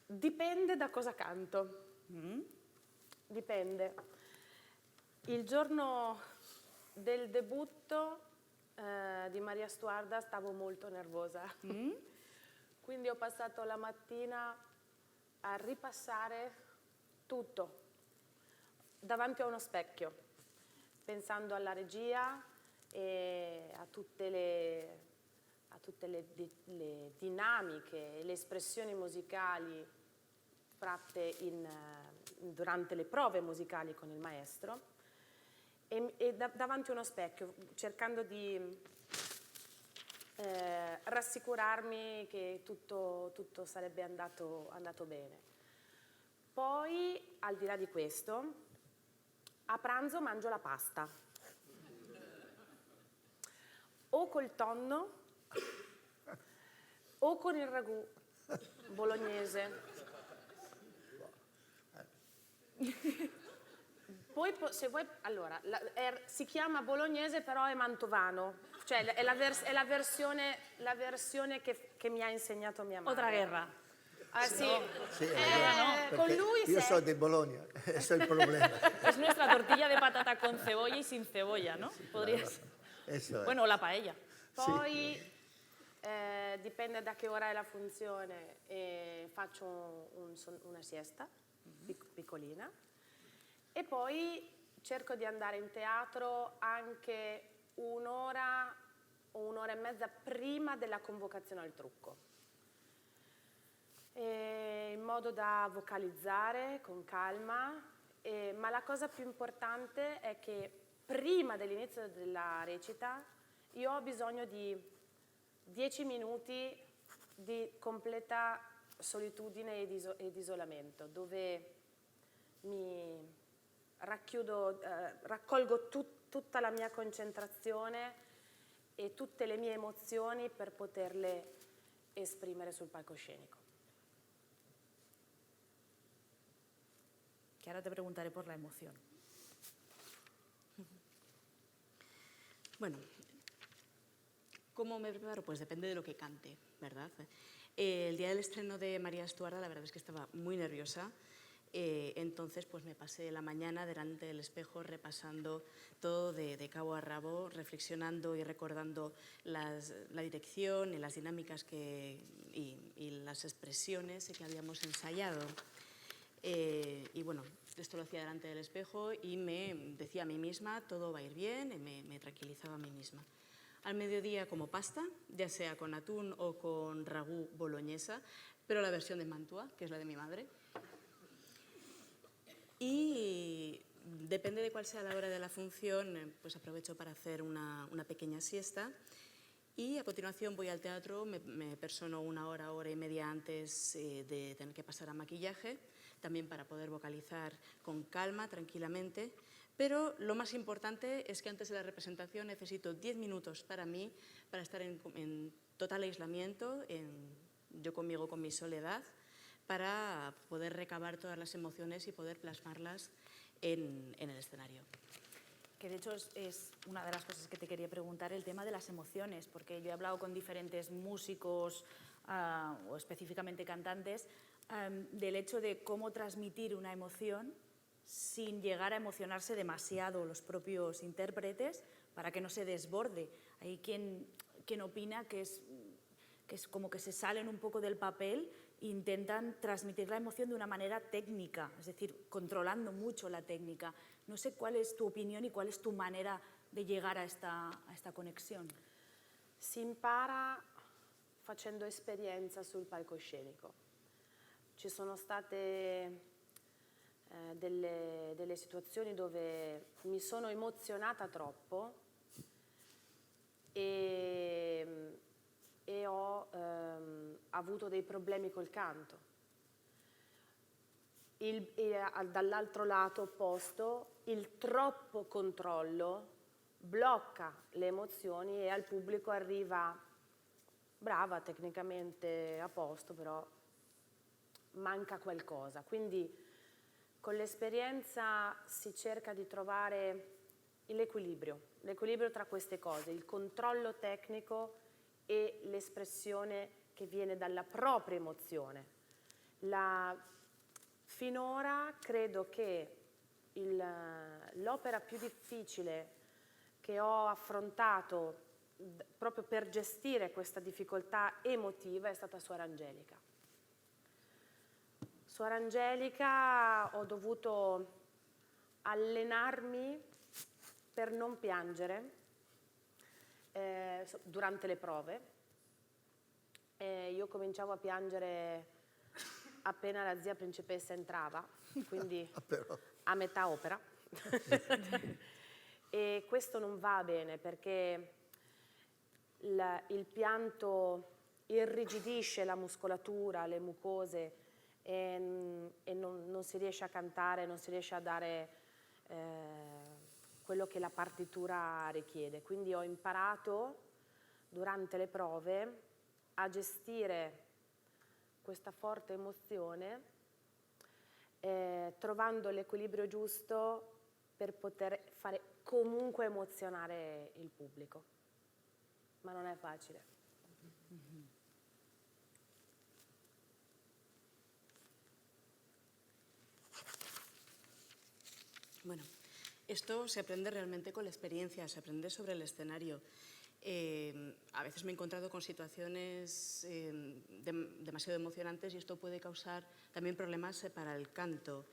Speaker 4: dipende da cosa canto. Dipende. Il giorno del debutto di Maria Stuarda stavo molto nervosa. Quindi ho passato la mattina a ripassare tutto davanti a uno specchio, pensando alla regia e a tutte le dinamiche e le espressioni musicali fatte durante le prove musicali con il maestro e davanti a uno specchio, cercando di rassicurarmi che tutto sarebbe andato bene. Poi, al di là di questo, a pranzo mangio la pasta. O col tonno o con il ragù bolognese. Poi se vuoi, allora, si chiama bolognese però è mantovano, cioè è la versione che mi ha insegnato mia madre.
Speaker 1: Otra guerra.
Speaker 4: Ah sì,
Speaker 2: Sì,
Speaker 4: con lui
Speaker 2: io sono di Bologna, questo è il problema.
Speaker 1: Es nuestra tortilla de patata con cebolla y sin cebolla, ¿no? Podrías.
Speaker 2: Eso è.
Speaker 1: Bueno, la paella.
Speaker 4: Poi dipende da che ora è la funzione, faccio una siesta piccolina e poi cerco di andare in teatro anche un'ora o un'ora e mezza prima della convocazione al trucco, in modo da vocalizzare con calma, ma la cosa più importante è che prima dell'inizio della recita io ho bisogno di 10 minuti di completa solitudine ed isolamento, dove mi raccolgo tutta la mia concentrazione e tutte le mie emozioni per poterle esprimere sul palcoscenico.
Speaker 1: Que ahora te preguntaré por la emoción.
Speaker 3: Bueno, ¿cómo me preparo? Pues depende de lo que cante, ¿verdad? El día del estreno de María Stuarda, la verdad es que estaba muy nerviosa. Entonces pues me pasé la mañana delante del espejo repasando todo de cabo a rabo, reflexionando y recordando la dirección y las dinámicas y las expresiones que habíamos ensayado. Y bueno, esto lo hacía delante del espejo y me decía a mí misma, todo va a ir bien, y me tranquilizaba a mí misma. Al mediodía como pasta, ya sea con atún o con ragú boloñesa, pero la versión de Mantua, que es la de mi madre. Y depende de cuál sea la hora de la función, pues aprovecho para hacer una pequeña siesta. Y a continuación voy al teatro, me persono una hora y media antes de tener que pasar a maquillaje, también para poder vocalizar con calma, tranquilamente. Pero lo más importante es que antes de la representación necesito 10 minutos para mí, para estar en total aislamiento, yo conmigo, con mi soledad, para poder recabar todas las emociones y poder plasmarlas en el escenario.
Speaker 1: Que de hecho es una de las cosas que te quería preguntar, el tema de las emociones, porque yo he hablado con diferentes músicos o específicamente cantantes del hecho de cómo transmitir una emoción sin llegar a emocionarse demasiado los propios intérpretes para que no se desborde. Hay quien opina que es como que se salen un poco del papel e intentan transmitir la emoción de una manera técnica, es decir, controlando mucho la técnica. No sé cuál es tu opinión y cuál es tu manera de llegar a esta conexión.
Speaker 4: Si impara facendo esperienza sul palcoscenico. Ci sono state delle situazioni dove mi sono emozionata troppo e ho avuto dei problemi col canto. Dall'altro lato opposto, il troppo controllo blocca le emozioni e al pubblico arriva brava, tecnicamente a posto, però manca qualcosa. Quindi con l'esperienza si cerca di trovare l'equilibrio tra queste cose, il controllo tecnico e l'espressione che viene dalla propria emozione. Finora credo che l'opera più difficile che ho affrontato proprio per gestire questa difficoltà emotiva è stata Suor Angelica. Suor Angelica ho dovuto allenarmi per non piangere durante le prove. Io cominciavo a piangere appena la zia principessa entrava, quindi a metà opera. E questo non va bene perché il pianto irrigidisce la muscolatura, le mucose e non si riesce a cantare, non si riesce a dare quello che la partitura richiede. Quindi ho imparato durante le prove a gestire questa forte emozione trovando l'equilibrio giusto per poter fare comunque emozionare il pubblico. Ma non è facile.
Speaker 3: Bueno, esto se aprende realmente con la experiencia, se aprende sobre el escenario. A veces me he encontrado con situaciones demasiado emocionantes y esto puede causar también problemas para el canto.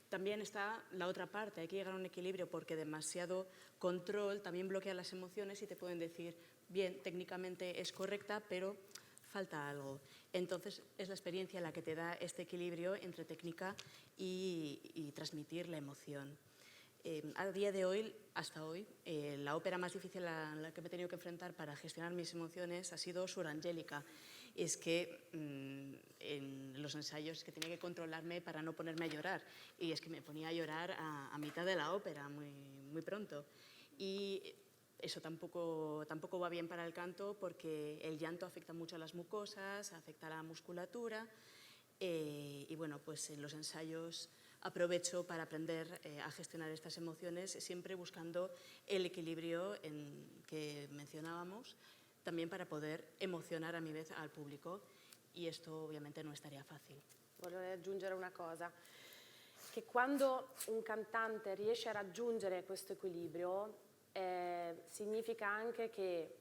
Speaker 3: También está la otra parte, hay que llegar a un equilibrio porque demasiado control también bloquea las emociones y te pueden decir, bien, técnicamente es correcta, pero falta algo. Entonces es la experiencia la que te da este equilibrio entre técnica y transmitir la emoción. A día de hoy, hasta hoy, la ópera más difícil a la que me he tenido que enfrentar para gestionar mis emociones ha sido Suor Angelica. Es que en los ensayos es que tenía que controlarme para no ponerme a llorar. Y es que me ponía a llorar a mitad de la ópera, muy pronto. Y eso tampoco va bien para el canto porque el llanto afecta mucho a las mucosas, afecta a la musculatura. Y bueno, pues en los ensayos aprovecho para aprender a gestionar estas emociones, siempre buscando el equilibrio que mencionábamos, también para poder emocionar a mi vez al pubblico, y esto ovviamente non è staria facile.
Speaker 4: Vorrei aggiungere una cosa, che quando un cantante riesce a raggiungere questo equilibrio significa anche che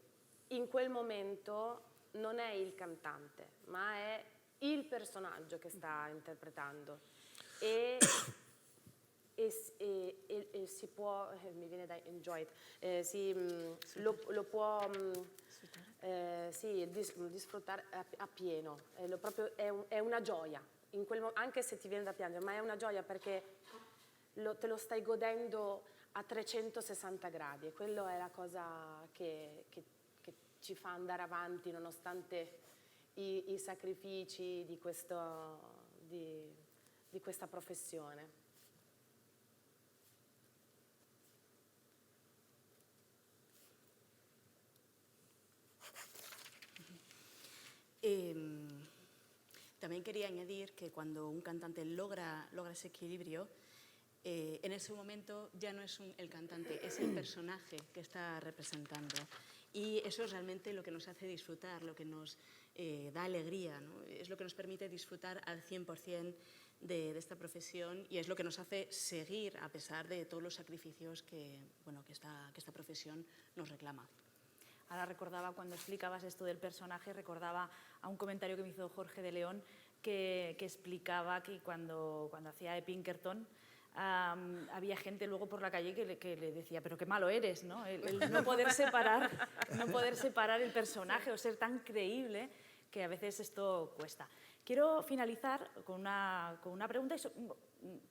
Speaker 4: in quel momento non è il cantante, ma è il personaggio che sta interpretando e si può, mi viene da enjoy it, lo può disfruttare a pieno, è una gioia, anche se ti viene da piangere, ma è una gioia perché te lo stai godendo a 360 gradi e quello è la cosa che ci fa andare avanti nonostante i sacrifici di questa professione.
Speaker 3: También quería añadir que cuando un cantante logra ese equilibrio, en ese momento ya no es el cantante, es el personaje que está representando. Y eso es realmente lo que nos hace disfrutar, lo que nos da alegría, ¿no? Es lo que nos permite disfrutar al 100% de esta profesión y es lo que nos hace seguir a pesar de todos los sacrificios que esta profesión nos reclama.
Speaker 1: Ahora recordaba, cuando explicabas esto del personaje, recordaba a un comentario que me hizo Jorge de León que explicaba que cuando hacía de Pinkerton había gente luego por la calle que le decía, pero qué malo eres, ¿no? El no poder separar el personaje o ser tan creíble, que a veces esto cuesta. Quiero finalizar con una pregunta,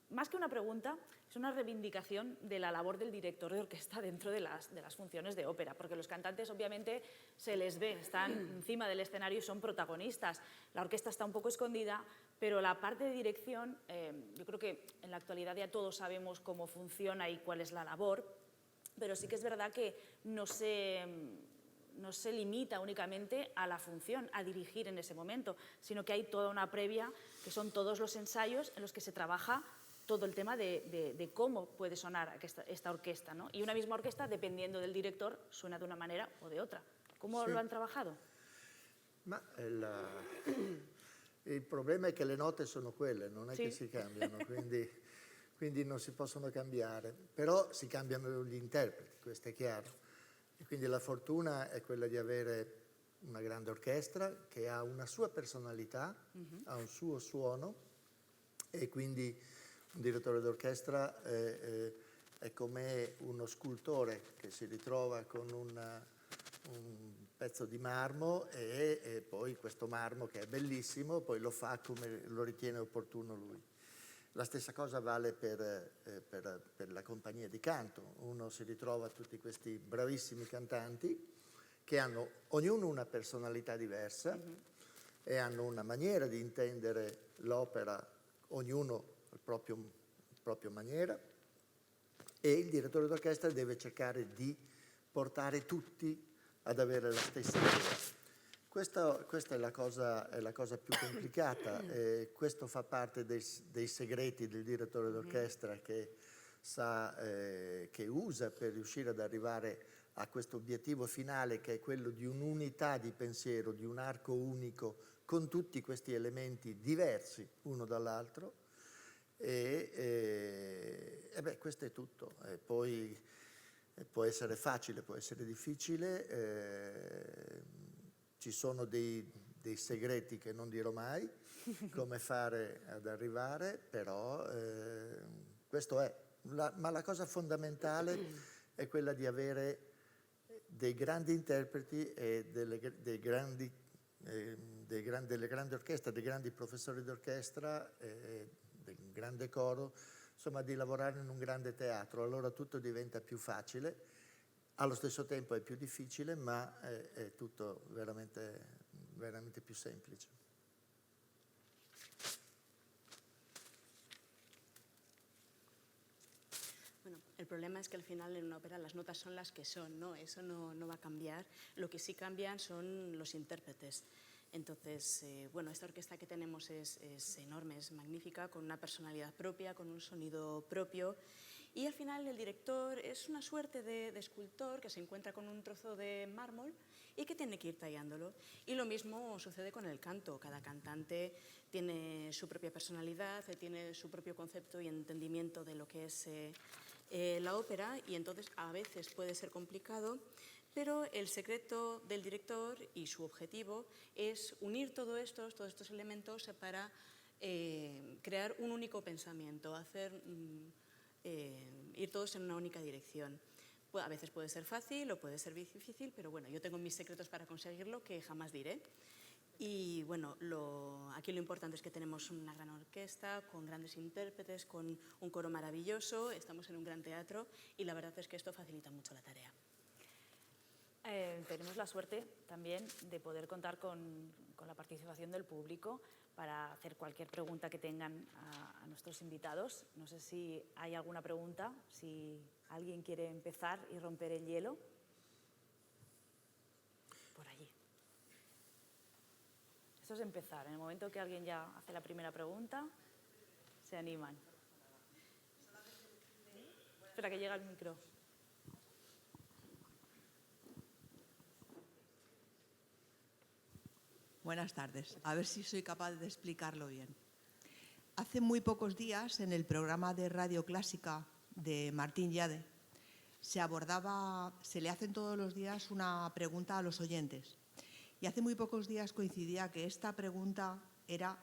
Speaker 1: más que una pregunta, es una reivindicación de la labor del director de orquesta dentro de las funciones de ópera, porque los cantantes obviamente se les ve, están encima del escenario y son protagonistas. La orquesta está un poco escondida, pero la parte de dirección, yo creo que en la actualidad ya todos sabemos cómo funciona y cuál es la labor, pero sí que es verdad que no se limita únicamente a la función, a dirigir en ese momento, sino que hay toda una previa, que son todos los ensayos en los que se trabaja todo el tema de cómo puede sonar esta orquesta, ¿no? Y una misma orquesta, dependiendo del director, suena de una manera o de otra. ¿Cómo lo han trabajado?
Speaker 2: Ma il problema è che le note sono quelle, non è che si cambiano, quindi non si possono cambiare, però si cambiano gli interpreti, questo è chiaro. E quindi la fortuna è quella di avere una grande orchestra che ha una sua personalità, ha un suo suono, e quindi un direttore d'orchestra è come uno scultore che si ritrova con un pezzo di marmo e poi questo marmo, che è bellissimo, poi lo fa come lo ritiene opportuno lui. La stessa cosa vale per la compagnia di canto. Uno si ritrova tutti questi bravissimi cantanti che hanno ognuno una personalità diversa e hanno una maniera di intendere l'opera, ognuno la propria maniera, e il direttore d'orchestra deve cercare di portare tutti ad avere la stessa idea. Questa è la cosa più complicata, questo fa parte dei segreti del direttore d'orchestra che usa per riuscire ad arrivare a questo obiettivo finale, che è quello di un'unità di pensiero, di un arco unico con tutti questi elementi diversi uno dall'altro, questo è tutto. Poi può essere facile, può essere difficile, ci sono dei segreti che non dirò mai, come fare ad arrivare, però questo è. Ma la cosa fondamentale è quella di avere dei grandi interpreti e delle grandi orchestre, dei grandi professori d'orchestra, del grande coro, insomma di lavorare in un grande teatro. Allora tutto diventa più facile. Allo stesso tempo è più difficile, ma è tutto veramente, veramente più semplice.
Speaker 3: Bueno, el problema es que al final en una ópera las notas son las que son, ¿no? Eso no va a cambiar. Lo que sí cambian son los intérpretes. Entonces, esta orquesta que tenemos es enorme, es magnífica, con una personalidad propia, con un sonido propio. Y al final el director es una suerte de escultor que se encuentra con un trozo de mármol y que tiene que ir tallándolo. Y lo mismo sucede con el canto. Cada cantante tiene su propia personalidad, tiene su propio concepto y entendimiento de lo que es la ópera, y entonces a veces puede ser complicado, pero el secreto del director y su objetivo es unir todos estos elementos para crear un único pensamiento, hacer ir todos en una única dirección. A veces puede ser fácil o puede ser difícil, pero bueno, yo tengo mis secretos para conseguirlo que jamás diré. Y bueno, aquí lo importante es que tenemos una gran orquesta, con grandes intérpretes, con un coro maravilloso, estamos en un gran teatro y la verdad es que esto facilita mucho la tarea.
Speaker 1: Tenemos la suerte también de poder contar con la participación del público para hacer cualquier pregunta que tengan a nuestros invitados. No sé si hay alguna pregunta, si alguien quiere empezar y romper el hielo. Por allí. Eso es empezar. En el momento que alguien ya hace la primera pregunta, se animan. Espera que llega el micro.
Speaker 5: Buenas tardes. A ver si soy capaz de explicarlo bien. Hace muy pocos días, en el programa de Radio Clásica de Martín Llade, se le hacen todos los días una pregunta a los oyentes. Y hace muy pocos días coincidía que esta pregunta era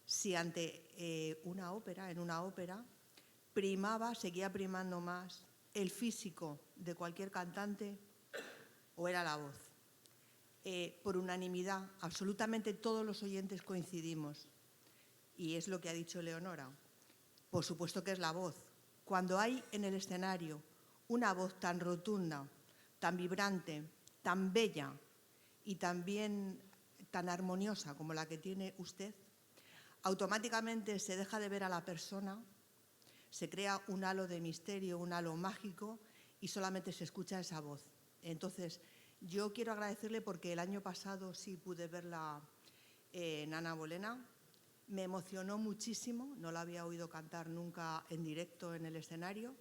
Speaker 5: si ante una ópera, seguía primando más el físico de cualquier cantante o era la voz. Por unanimidad, absolutamente todos los oyentes coincidimos. Y es lo que ha dicho Leonora. Por supuesto que es la voz. Cuando hay en el escenario una voz tan rotunda, tan vibrante, tan bella y también tan armoniosa como la que tiene usted, automáticamente se deja de ver a la persona, se crea un halo de misterio, un halo mágico y solamente se escucha esa voz. Entonces, yo quiero agradecerle porque el año pasado sí pude verla en Ana Bolena. Me emocionó muchísimo, no la había oído cantar nunca en directo en el escenario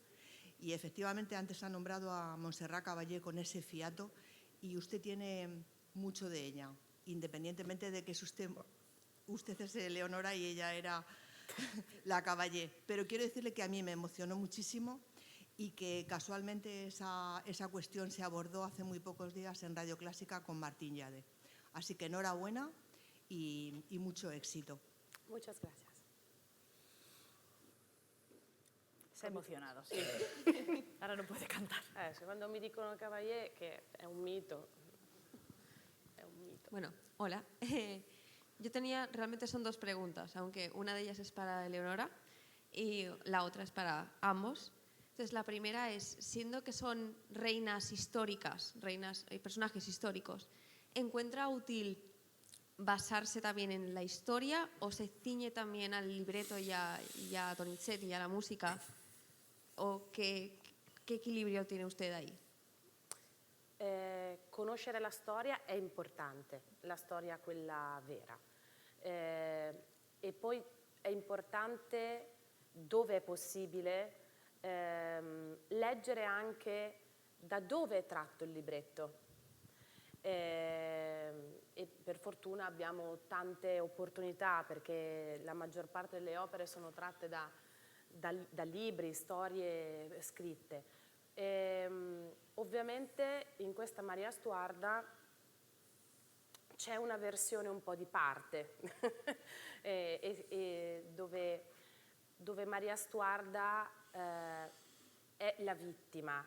Speaker 5: y efectivamente antes ha nombrado a Montserrat Caballé con ese fiato y usted tiene mucho de ella, independientemente de que usted es Leonora y ella era la Caballé. Pero quiero decirle que a mí me emocionó muchísimo y que casualmente esa cuestión se abordó hace muy pocos días en Radio Clásica con Martín Llade. Así que enhorabuena y mucho éxito.
Speaker 4: Muchas gracias.
Speaker 1: Se ha emocionado, sí. Ahora no puede cantar.
Speaker 4: Quando mi dicono Cavalier, che è un mito. È un mito.
Speaker 6: Bueno, hola. Yo tenía, realmente son dos preguntas, aunque una de ellas es para Eleonora y la otra es para ambos. Entonces, la primera es, siendo que son reinas históricas, personajes históricos, ¿encuentra útil basarse también en la historia o se ciñe también al libreto y a Donizetti y a la música? ¿O qué equilibrio tiene usted ahí?
Speaker 4: Conoscere la storia è importante, la storia quella vera. E poi è importante, dove è possibile, leggere anche da dove è tratto il libretto. E per fortuna abbiamo tante opportunità perché la maggior parte delle opere sono tratte da libri, storie scritte. Ovviamente in questa Maria Stuarda c'è una versione un po' di parte dove Maria Stuarda è la vittima,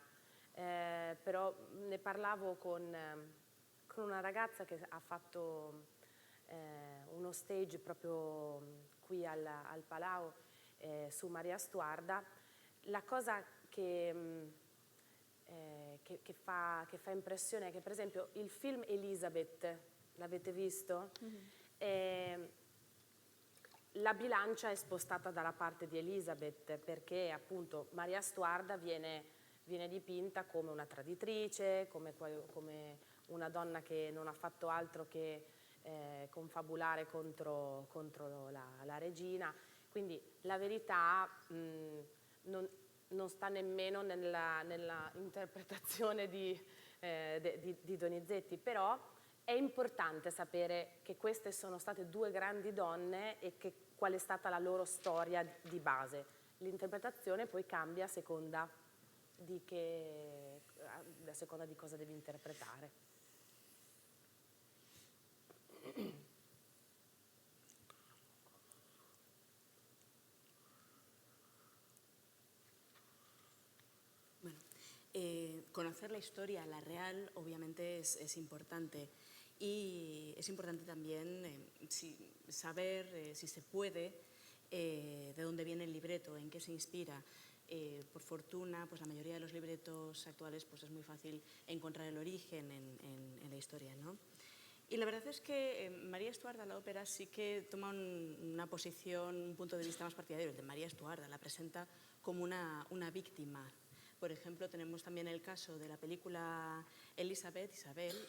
Speaker 4: però ne parlavo con una ragazza che ha fatto uno stage proprio qui al Palau su Maria Stuarda. La cosa che fa impressione è che per esempio il film Elisabeth, l'avete visto? La bilancia è spostata dalla parte di Elisabeth perché appunto Maria Stuarda viene dipinta come una traditrice, come una donna che non ha fatto altro che confabulare contro la regina. Quindi la verità non sta nemmeno nella interpretazione di Donizetti, però è importante sapere che queste sono state due grandi donne e qual è stata la loro storia di base. L'interpretazione poi cambia a seconda di cosa devi interpretare.
Speaker 3: Conocer la historia, la real, obviamente es importante. Y es importante también saber, si se puede, de dónde viene el libreto, en qué se inspira. Por fortuna, pues la mayoría de los libretos actuales pues es muy fácil encontrar el origen en la historia, ¿no? Y la verdad es que María Stuarda, la ópera, sí que toma una posición, un punto de vista más partidario. El de María Stuarda la presenta como una víctima. Por ejemplo, tenemos también el caso de la película Isabel,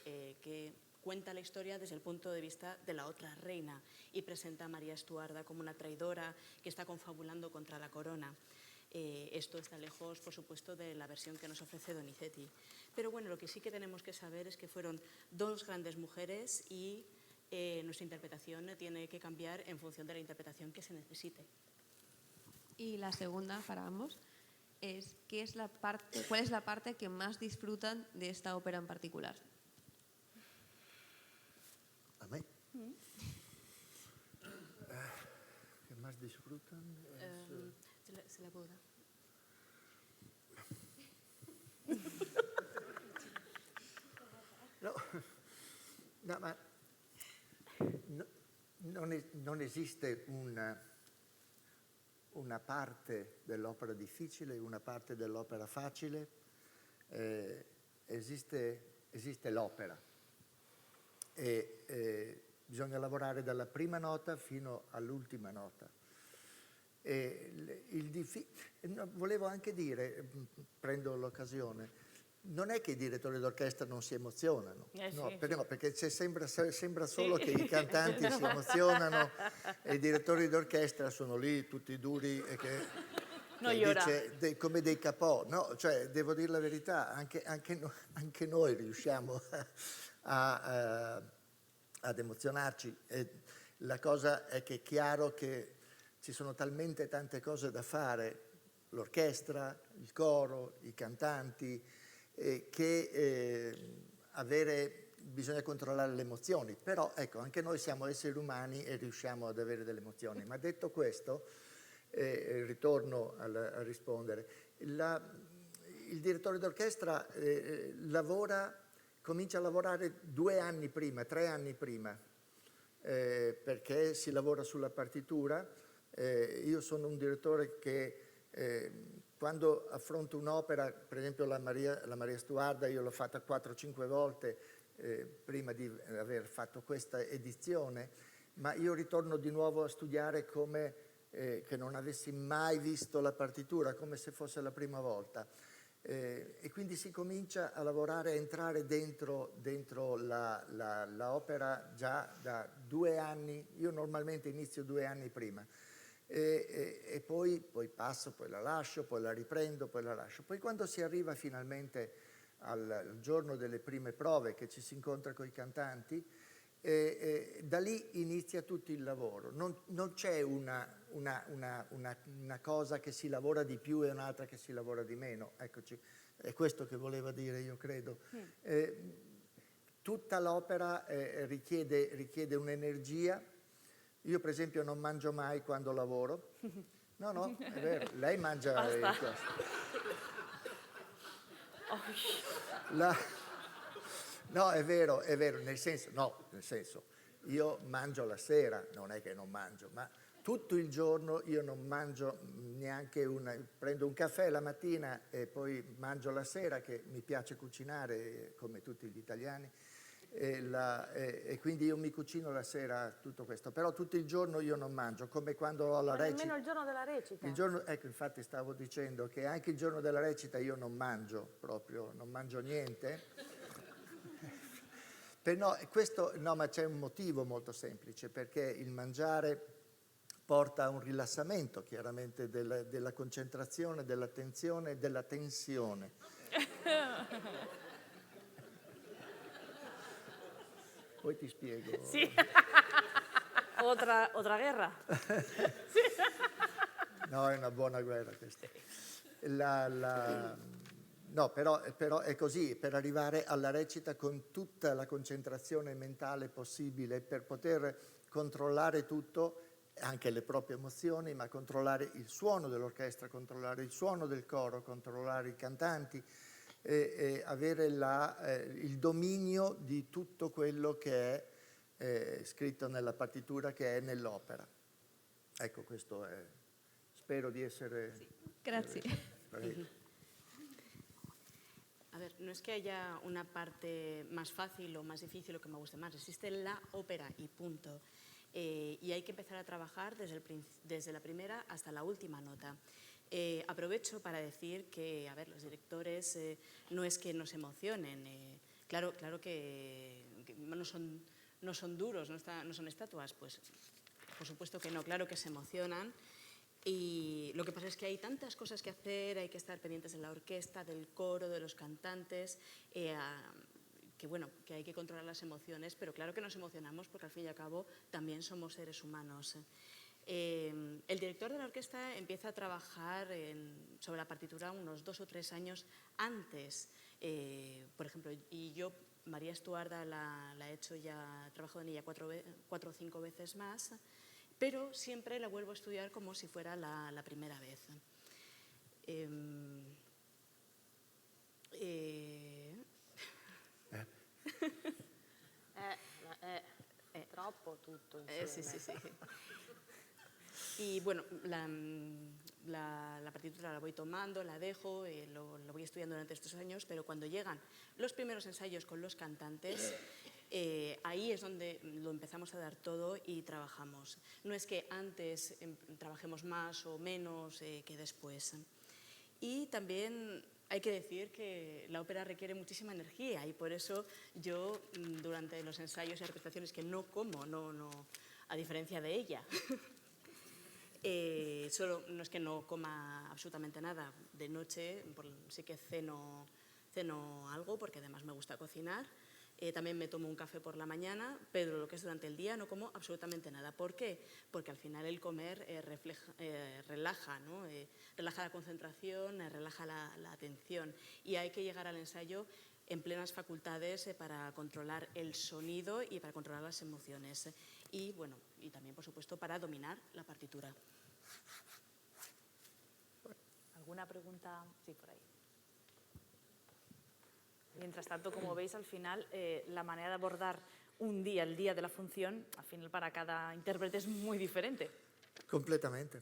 Speaker 3: que cuenta la historia desde el punto de vista de la otra reina y presenta a María Stuarda como una traidora que está confabulando contra la corona. Esto está lejos, por supuesto, de la versión que nos ofrece Donizetti. Pero bueno, lo que sí que tenemos que saber es que fueron dos grandes mujeres y nuestra interpretación tiene que cambiar en función de la interpretación que se necesite.
Speaker 6: Y la segunda, para ambos, es ¿cuál es la parte que más disfrutan de esta ópera en particular?
Speaker 2: ¿A mí? ¿Qué más disfrutan?
Speaker 3: Se la puedo dar.
Speaker 2: No, ma non esiste una parte dell'opera difficile e una parte dell'opera facile, esiste l'opera e bisogna lavorare dalla prima nota fino all'ultima nota. Volevo anche dire, prendo l'occasione, non è che i direttori d'orchestra non si emozionano, no, perché sembra solo che i cantanti si emozionano e i direttori d'orchestra sono lì tutti duri e che dice, come dei capò. No, cioè, devo dire la verità, anche noi riusciamo ad emozionarci. La cosa è che è chiaro che ci sono talmente tante cose da fare, l'orchestra, il coro, i cantanti, che bisogna controllare le emozioni, però ecco, anche noi siamo esseri umani e riusciamo ad avere delle emozioni. Ma detto questo, ritorno a rispondere, il direttore d'orchestra comincia a lavorare 2 anni prima, 3 anni prima, perché si lavora sulla partitura. Io sono un direttore che quando affronto un'opera, per esempio la Maria Stuarda, io l'ho fatta 4-5 volte prima di aver fatto questa edizione, ma io ritorno di nuovo a studiare come che non avessi mai visto la partitura, come se fosse la prima volta. E quindi si comincia a lavorare, a entrare dentro l'opera già da 2 anni. Io normalmente inizio 2 anni prima. E poi passo, poi la lascio, poi la riprendo, poi la lascio. Poi quando si arriva finalmente al giorno delle prime prove, che ci si incontra con i cantanti, da lì inizia tutto il lavoro. Non c'è una cosa che si lavora di più e un'altra che si lavora di meno. Eccoci, è questo che voleva dire, io credo. Tutta l'opera richiede un'energia. Io per esempio non mangio mai quando lavoro. No, è vero, lei mangia No, è vero, nel senso, io mangio la sera, non è che non mangio, ma tutto il giorno io non mangio neanche prendo un caffè la mattina e poi mangio la sera, che mi piace cucinare come tutti gli italiani. E quindi io mi cucino la sera tutto questo, però tutto il giorno io non mangio, come quando ho la recita.
Speaker 4: Nemmeno il giorno della recita?
Speaker 2: Ecco, infatti stavo dicendo che anche il giorno della recita io non mangio proprio, non mangio niente. Ma c'è un motivo molto semplice, perché il mangiare porta a un rilassamento, chiaramente, della concentrazione, dell'attenzione e della tensione. Poi ti spiego.
Speaker 1: Sí. ¿Otra guerra?
Speaker 2: No, è una buona guerra questa. No, però è così, per arrivare alla recita con tutta la concentrazione mentale possibile, per poter controllare tutto, anche le proprie emozioni, ma controllare il suono dell'orchestra, controllare il suono del coro, controllare i cantanti, e avere il dominio di tutto quello che è scritto nella partitura, che è nell'opera. Ecco, questo è. Spero di essere.
Speaker 6: Sí. Grazie.
Speaker 3: A ver, no es que haya una parte más fácil o más difícil o que me guste más, existe la ópera y punto. Y hay que empezar a trabajar desde la primera hasta la última nota. Aprovecho para decir que, a ver, los directores no es que nos emocionen, claro que no son duros, no son estatuas, pues por supuesto que no, claro que se emocionan. Y lo que pasa es que hay tantas cosas que hacer, hay que estar pendientes de la orquesta, del coro, de los cantantes, bueno, que hay que controlar las emociones, pero claro que nos emocionamos porque al fin y al cabo también somos seres humanos. El director de la orquesta empieza a trabajar sobre la partitura unos 2 o 3 años antes. Por ejemplo, y yo, María Estuarda, la he hecho ya, he trabajado en ella 4 o 5 veces más, pero siempre la vuelvo a estudiar como si fuera la primera vez.
Speaker 4: Troppo tutto insieme.
Speaker 3: Sí, sí, sí. Y bueno, la partitura la voy tomando, la dejo, lo voy estudiando durante estos años, pero cuando llegan los primeros ensayos con los cantantes, ahí es donde lo empezamos a dar todo y trabajamos. No es que antes trabajemos más o menos que después. Y también hay que decir que la ópera requiere muchísima energía y por eso yo durante los ensayos y repeticiones que no como, a diferencia de ella, solo no es que no coma absolutamente nada. De noche sí que ceno algo porque además me gusta cocinar. También me tomo un café por la mañana, pero lo que es durante el día no como absolutamente nada. ¿Por qué? Porque al final el comer relaja, ¿no? Relaja la concentración, relaja la atención y hay que llegar al ensayo en plenas facultades para controlar el sonido y para controlar las emociones. Y bueno, y también por supuesto para dominar la partitura.
Speaker 1: ¿Alguna pregunta? Sí, por ahí. Mientras tanto, como veis, al final, la manera de abordar un día, el día de la función, al final para cada intérprete es muy diferente.
Speaker 2: Completamente.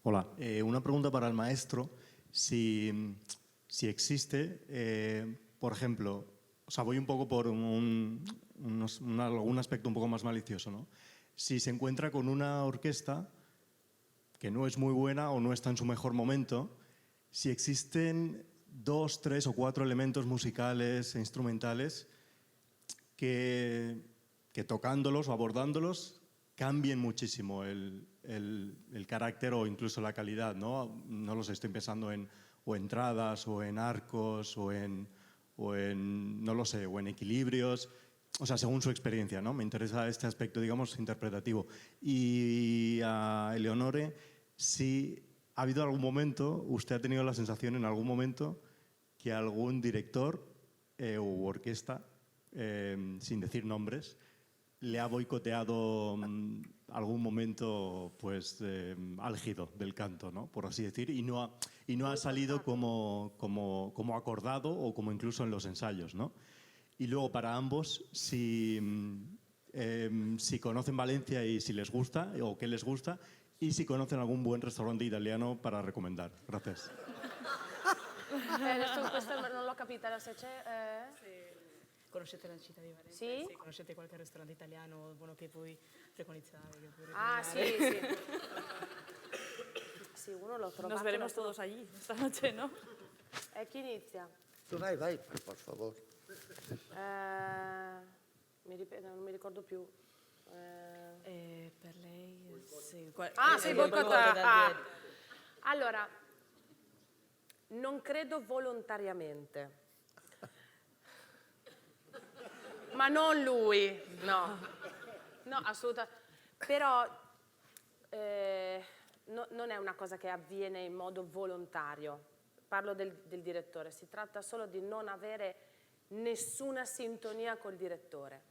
Speaker 7: Hola, una pregunta para el maestro. Si existe, por ejemplo, o sea, voy un poco por algún aspecto un poco más malicioso, ¿no? Si se encuentra con una orquesta que no es muy buena o no está en su mejor momento, si existen 2, 3 o 4 elementos musicales e instrumentales que tocándolos o abordándolos cambien muchísimo el carácter o incluso la calidad, ¿no? No lo sé, estoy pensando en entradas o en arcos o en no lo sé, o en equilibrios, o sea, según su experiencia, ¿no? Me interesa este aspecto, digamos, interpretativo. Y a Eleonore, si ha habido algún momento, usted ha tenido la sensación en algún momento que algún director u orquesta, sin decir nombres, le ha boicoteado algún momento pues, álgido del canto, ¿no? Por así decir, y no ha salido como acordado o como incluso en los ensayos, ¿no? Y luego para ambos, si conocen Valencia y si les gusta o qué les gusta, y si conocen algún buen restaurante italiano para recomendar. Gracias.
Speaker 4: Adesso questa non l'ho capita, se c'è...
Speaker 3: Conoscete la città di Valencia?
Speaker 4: Sì?
Speaker 3: Se conoscete qualche ristorante italiano buono che puoi preconizzare? Che puoi
Speaker 4: Ah,
Speaker 3: recomendare?
Speaker 4: sì. Sì, uno l'ho trovato.
Speaker 1: Nos veremos todos allí esta noche, ¿no?
Speaker 4: Chi inizia?
Speaker 2: Tu vai, por favor.
Speaker 4: Non mi ricordo più.
Speaker 3: Per lei... Sì,
Speaker 4: Sì, boicotta. Allora, non credo volontariamente. Ma non lui, no. No, assolutamente. Però non è una cosa che avviene in modo volontario. Parlo del direttore. Si tratta solo di non avere nessuna sintonia col direttore.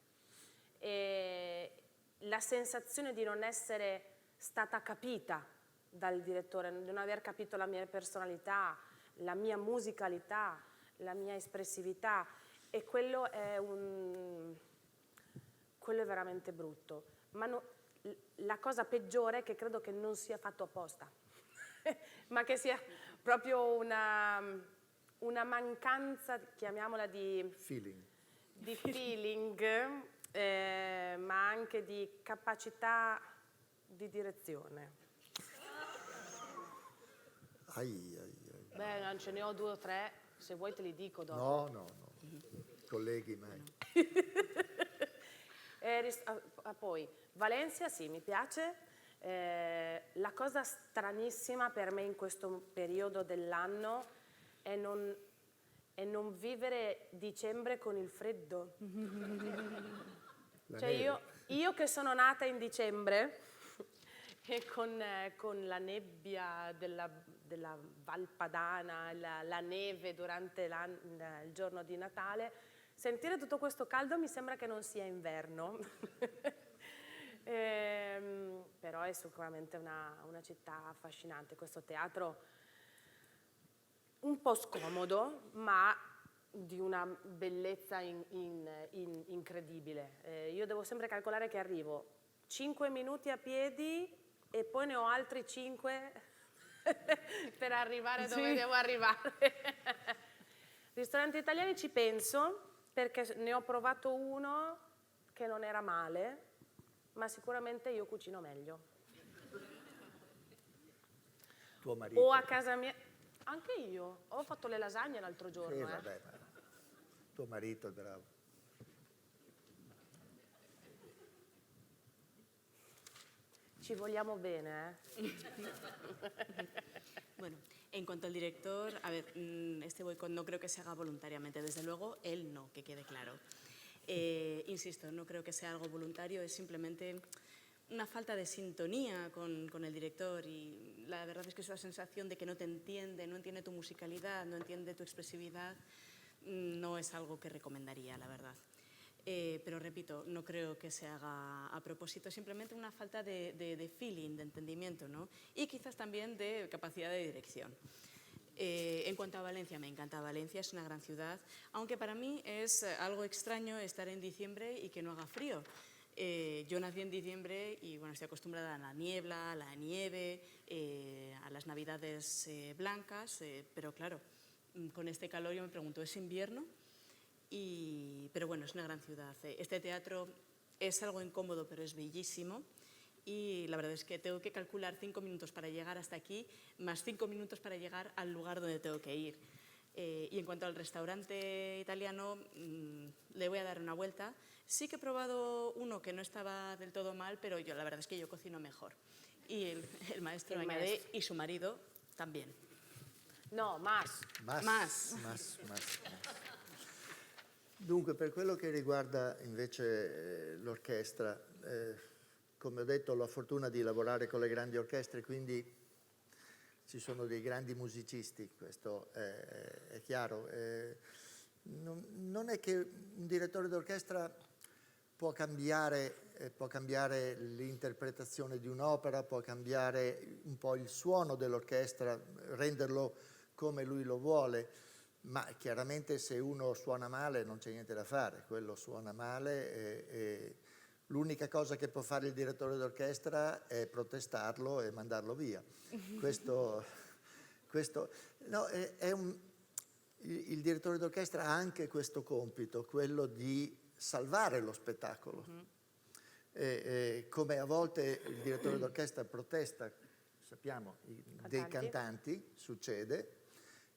Speaker 4: E la sensazione di non essere stata capita dal direttore, di non aver capito la mia personalità, la mia musicalità, la mia espressività, e quello è veramente brutto. Ma la cosa peggiore è che credo che non sia fatto apposta, ma che sia proprio una mancanza, chiamiamola di feeling, ma anche di capacità di direzione. Beh, non ce ne ho 2 o 3, se vuoi te li dico dopo.
Speaker 2: No. Colleghi mai.
Speaker 4: Poi Valencia sì, mi piace, La cosa stranissima per me in questo periodo dell'anno è non vivere dicembre con il freddo.
Speaker 2: La
Speaker 4: Cioè
Speaker 2: neve.
Speaker 4: io che sono nata in dicembre e con la nebbia della Val Padana, la neve durante il giorno di Natale, sentire tutto questo caldo mi sembra che non sia inverno. Però è sicuramente una città affascinante. Questo teatro un po' scomodo, ma di una bellezza incredibile. Io devo sempre calcolare che arrivo 5 minuti a piedi e poi ne ho altri 5 per arrivare dove devo arrivare. Ristoranti italiani ci penso, perché ne ho provato uno che non era male, ma sicuramente io cucino meglio.
Speaker 2: Tuo marito.
Speaker 4: O a casa mia, anche io, ho fatto le lasagne l'altro giorno.
Speaker 2: Sì, vabbè, ma tuo marito è bravo.
Speaker 4: Ci vogliamo bene,
Speaker 3: Bueno, en cuanto al director, a ver, este boicot no creo que se haga voluntariamente, desde luego él no, que quede claro. Insisto, no creo que sea algo voluntario, es simplemente una falta de sintonía con el director y la verdad es que es una sensación de que no te entiende, no entiende tu musicalidad, no entiende tu expresividad, no es algo que recomendaría, la verdad. Pero repito, no creo que se haga a propósito, simplemente una falta de feeling, de entendimiento, ¿no? Y quizás también de capacidad de dirección. En cuanto a Valencia, me encanta Valencia, es una gran ciudad, aunque para mí es algo extraño estar en diciembre y que no haga frío. Yo nací en diciembre y bueno, estoy acostumbrada a la niebla, a la nieve, a las navidades blancas, pero claro, con este calor yo me pregunto, ¿es invierno? Pero bueno, es una gran ciudad. Este teatro es algo incómodo, pero es bellísimo. Y la verdad es que tengo que calcular 5 minutos para llegar hasta aquí, más 5 minutos para llegar al lugar donde tengo que ir. Y en cuanto al restaurante italiano, le voy a dar una vuelta. Sí que he probado uno que no estaba del todo mal, pero la verdad es que yo cocino mejor. Y el maestro
Speaker 4: El
Speaker 3: añade,
Speaker 4: maestro.
Speaker 3: y su marido también.
Speaker 4: No, más.
Speaker 3: Más.
Speaker 2: Dunque, per quello che riguarda invece l'orchestra, come ho detto, ho la fortuna di lavorare con le grandi orchestre, quindi ci sono dei grandi musicisti, questo è chiaro. Non è che un direttore d'orchestra può cambiare l'interpretazione di un'opera, può cambiare un po' il suono dell'orchestra, renderlo come lui lo vuole. Ma chiaramente se uno suona male non c'è niente da fare, quello suona male e l'unica cosa che può fare il direttore d'orchestra è protestarlo e mandarlo via. Il direttore d'orchestra ha anche questo compito, quello di salvare lo spettacolo. Come a volte il direttore d'orchestra protesta, sappiamo, dei cantanti, succede.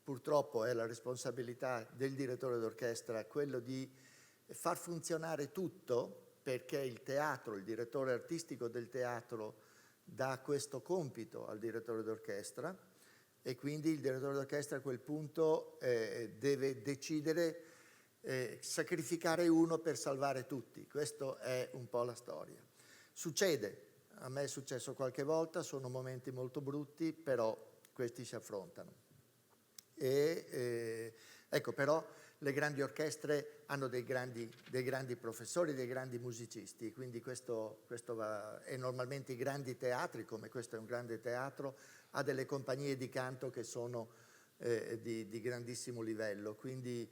Speaker 2: Purtroppo è la responsabilità del direttore d'orchestra quello di far funzionare tutto, perché il teatro, il direttore artistico del teatro dà questo compito al direttore d'orchestra e quindi il direttore d'orchestra a quel punto deve decidere, sacrificare uno per salvare tutti. Questa è un po' la storia. Succede, a me è successo qualche volta, sono momenti molto brutti, però questi si affrontano. Ecco, però le grandi orchestre hanno dei grandi professori, dei grandi musicisti, quindi questo va, e normalmente i grandi teatri, come questo è un grande teatro, ha delle compagnie di canto che sono di grandissimo livello, quindi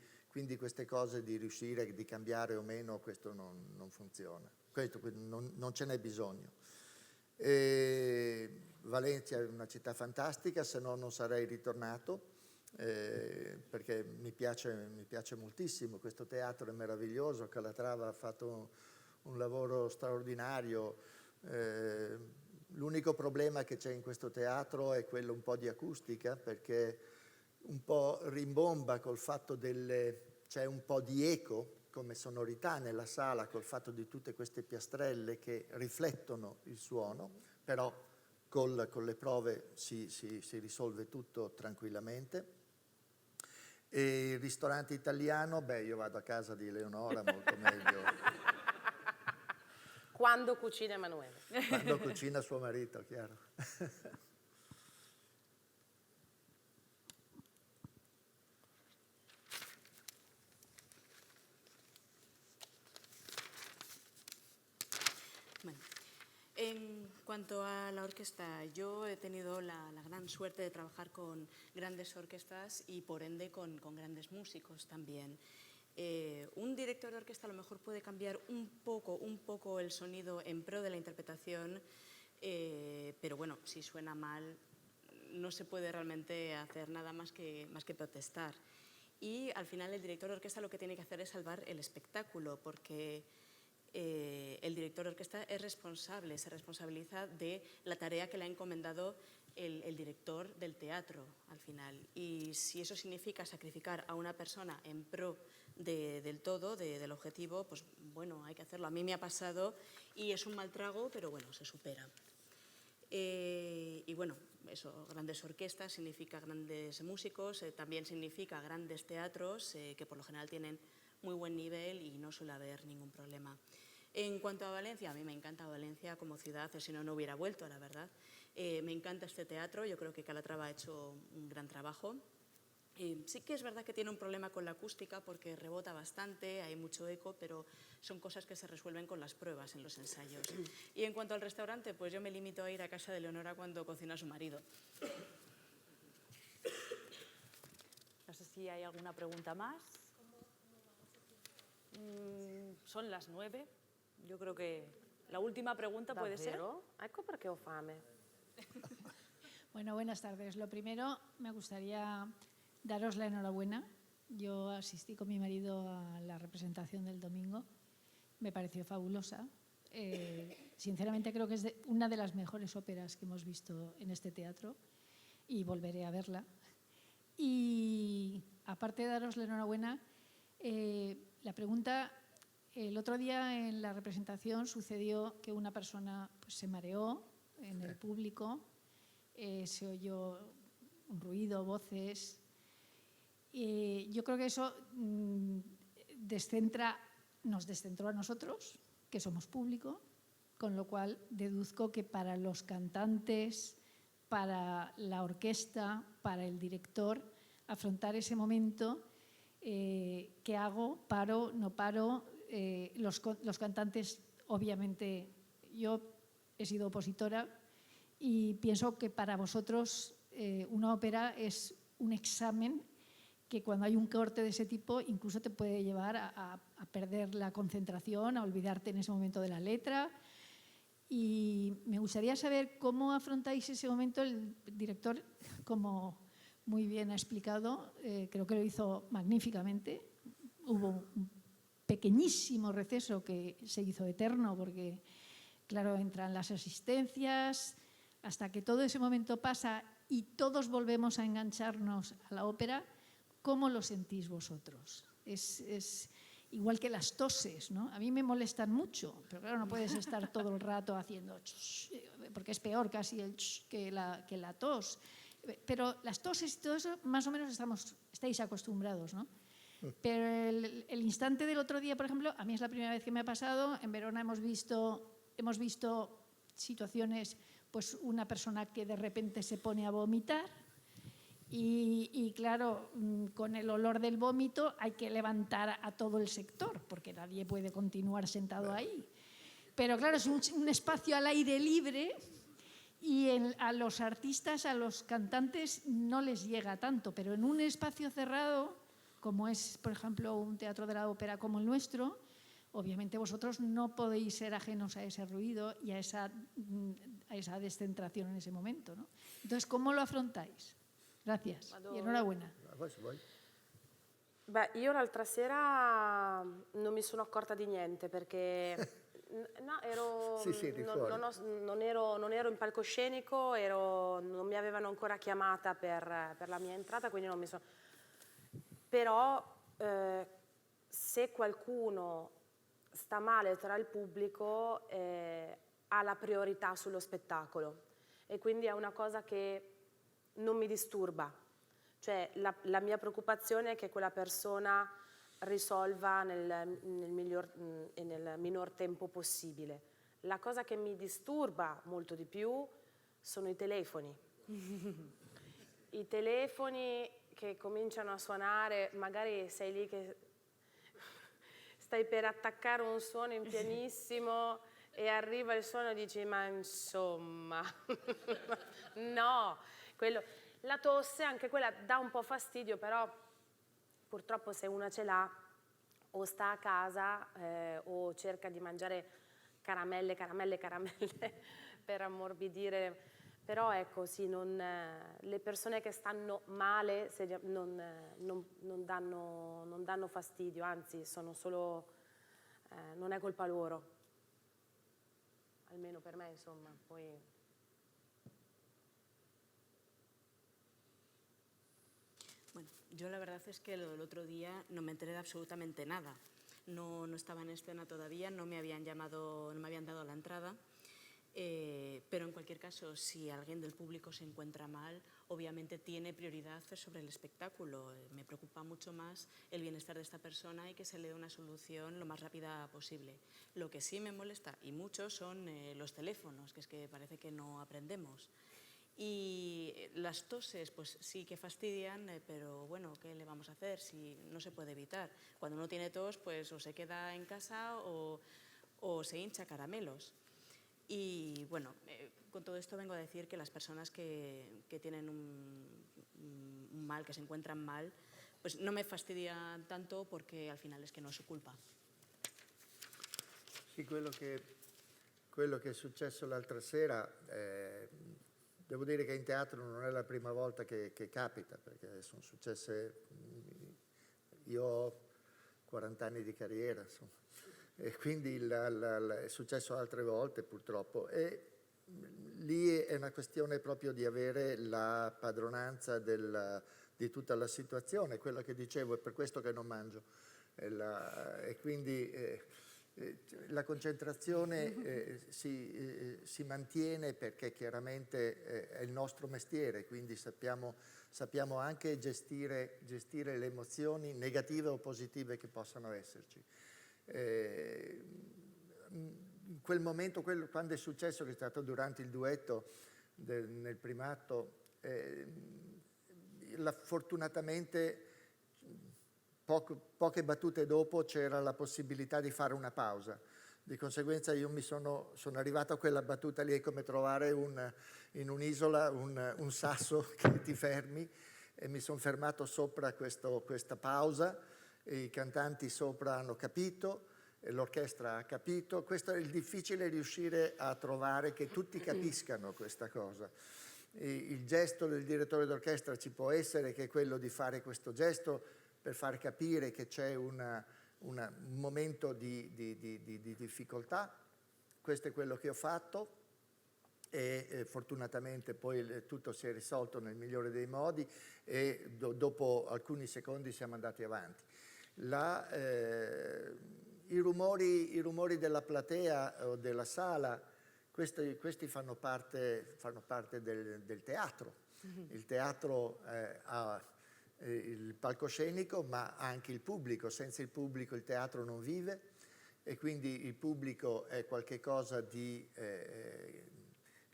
Speaker 2: queste cose di riuscire, di cambiare o meno, questo non funziona, questo non ce n'è bisogno. Valencia è una città fantastica, se no non sarei ritornato. Perché mi piace moltissimo, questo teatro è meraviglioso, Calatrava ha fatto un lavoro straordinario, l'unico problema che c'è in questo teatro è quello un po' di acustica, perché un po' rimbomba col fatto c'è un po' di eco come sonorità nella sala col fatto di tutte queste piastrelle che riflettono il suono, però con le prove si risolve tutto tranquillamente. E il ristorante italiano, beh, io vado a casa di Eleonora, molto meglio.
Speaker 4: Quando cucina Emanuele.
Speaker 2: Quando cucina suo marito, chiaro.
Speaker 3: Bueno, en cuanto a la orquesta, yo he tenido la gran suerte de trabajar con grandes orquestas y por ende con grandes músicos también. Un director de orquesta a lo mejor puede cambiar un poco el sonido en pro de la interpretación, pero bueno, si suena mal no se puede realmente hacer nada más que protestar. Y al final el director de orquesta lo que tiene que hacer es salvar el espectáculo, porque el director de orquesta es responsable, se responsabiliza de la tarea que le ha encomendado el director del teatro al final. Y si eso significa sacrificar a una persona en pro del todo, del objetivo, pues bueno, hay que hacerlo. A mí me ha pasado y es un mal trago, pero bueno, se supera. Y bueno, eso, grandes orquestas significa grandes músicos, también significa grandes teatros que por lo general tienen muy buen nivel y no suele haber ningún problema. En cuanto a Valencia, a mí me encanta Valencia como ciudad, si no, no hubiera vuelto, la verdad. Me encanta este teatro, yo creo que Calatrava ha hecho un gran trabajo. Sí que es verdad que tiene un problema con la acústica porque rebota bastante, hay mucho eco, pero son cosas que se resuelven con las pruebas en los ensayos. Y en cuanto al restaurante, pues yo me limito a ir a casa de Eleonora cuando cocina su marido.
Speaker 1: No sé si hay alguna pregunta más. Son las 9. Yo creo que la última pregunta puede ser.
Speaker 4: Davvero? Ecco perché ho fame.
Speaker 8: Bueno, buenas tardes. Lo primero, me gustaría daros la enhorabuena. Yo asistí con mi marido a la representación del domingo. Me pareció fabulosa. Sinceramente creo que es una de las mejores óperas que hemos visto en este teatro y volveré a verla. Y aparte de daros la enhorabuena, la pregunta, el otro día en la representación sucedió que una persona pues, se mareó en el público, se oyó un ruido, voces. Yo creo que eso nos descentró a nosotros, que somos público, con lo cual deduzco que para los cantantes, para la orquesta, para el director, afrontar ese momento, ¿qué hago? ¿Paro? ¿No paro? Los cantantes, obviamente, yo he sido opositora y pienso que para vosotros una ópera es un examen que cuando hay un corte de ese tipo incluso te puede llevar a perder la concentración, a olvidarte en ese momento de la letra. Y me gustaría saber cómo afrontáis ese momento. El director, como muy bien ha explicado, creo que lo hizo magníficamente. Hubo un pequeñísimo receso que se hizo eterno porque, claro, entran las asistencias, hasta que todo ese momento pasa y todos volvemos a engancharnos a la ópera. ¿Cómo lo sentís vosotros? Es igual que las toses, ¿no? A mí me molestan mucho, pero claro, no puedes estar todo el rato haciendo porque es peor casi el que la tos. Pero las toses y todo eso, más o menos estáis acostumbrados, ¿no? Pero el instante del otro día, por ejemplo, a mí es la primera vez que me ha pasado. En Verona hemos visto situaciones, pues una persona que de repente se pone a vomitar y claro, con el olor del vómito hay que levantar a todo el sector porque nadie puede continuar sentado ahí. Pero claro, es un espacio al aire libre y a los artistas, a los cantantes no les llega tanto, pero en un espacio cerrado, como es, por ejemplo, un teatro de la ópera como el nuestro, obviamente vosotros no podéis ser ajenos a ese ruido y a esa descentración en ese momento, ¿no? Entonces, ¿cómo lo afrontáis? Gracias y enhorabuena.
Speaker 4: Beh, io l'altra sera non mi sono accorta di niente perché no, non ero in palcoscenico, non mi avevano ancora chiamata per la mia entrata, quindi non mi sono... Però se qualcuno sta male tra il pubblico, ha la priorità sullo spettacolo e quindi è una cosa che non mi disturba. Cioè la mia preoccupazione è che quella persona risolva nel miglior e nel minor tempo possibile. La cosa che mi disturba molto di più sono i telefoni. I telefoni che cominciano a suonare, magari sei lì che stai per attaccare un suono in pianissimo e arriva il suono e dici ma insomma, no, la tosse anche quella dà un po' fastidio, però purtroppo se una ce l'ha o sta a casa o cerca di mangiare caramelle per ammorbidire, però ecco sì, le persone che stanno male non danno fastidio, anzi sono solo, non è colpa loro, almeno per me insomma. Poi...
Speaker 3: Bueno, yo la verdad es que el otro día no me enteré de absolutamente nada. No estaba en escena todavía, no me habían dado la entrada. Pero en cualquier caso, si alguien del público se encuentra mal, obviamente tiene prioridad sobre el espectáculo. Me preocupa mucho más el bienestar de esta persona y que se le dé una solución lo más rápida posible. Lo que sí me molesta, y mucho, son los teléfonos, que es que parece que no aprendemos. Y las toses, pues sí que fastidian, pero bueno, ¿qué le vamos a hacer si no se puede evitar? Cuando uno tiene tos, pues o se queda en casa o se hincha caramelos. Y bueno, con todo esto vengo a decir que las personas que tienen un mal, que se encuentran mal, pues no me fastidian tanto porque al final es que no es su culpa.
Speaker 2: Sì, quello che è successo l'altra sera, devo dire che in teatro non è la prima volta che capita, perché sono successe, io ho 40 anni di carriera, insomma, e quindi è successo altre volte purtroppo, e lì è una questione proprio di avere la padronanza di tutta la situazione, quello che dicevo, è per questo che non mangio, e quindi la concentrazione si mantiene perché chiaramente è il nostro mestiere, quindi sappiamo anche gestire le emozioni negative o positive che possano esserci. In quel momento, quando è successo, che è stato durante il duetto nel primo atto, fortunatamente poche battute dopo c'era la possibilità di fare una pausa. Di conseguenza io sono arrivato a quella battuta lì, è come trovare in un'isola un sasso che ti fermi, e mi sono fermato sopra questa pausa, e i cantanti sopra hanno capito, e l'orchestra ha capito. Questo è il difficile, riuscire a trovare che tutti capiscano questa cosa. Il gesto del direttore d'orchestra ci può essere, che è quello di fare questo gesto per far capire che c'è un momento di difficoltà. Questo è quello che ho fatto, e fortunatamente poi tutto si è risolto nel migliore dei modi, e dopo alcuni secondi siamo andati avanti. I rumori della platea o della sala, questi fanno parte del teatro. Il teatro ha il palcoscenico, ma anche il pubblico. Senza il pubblico il teatro non vive, e quindi il pubblico è qualche cosa di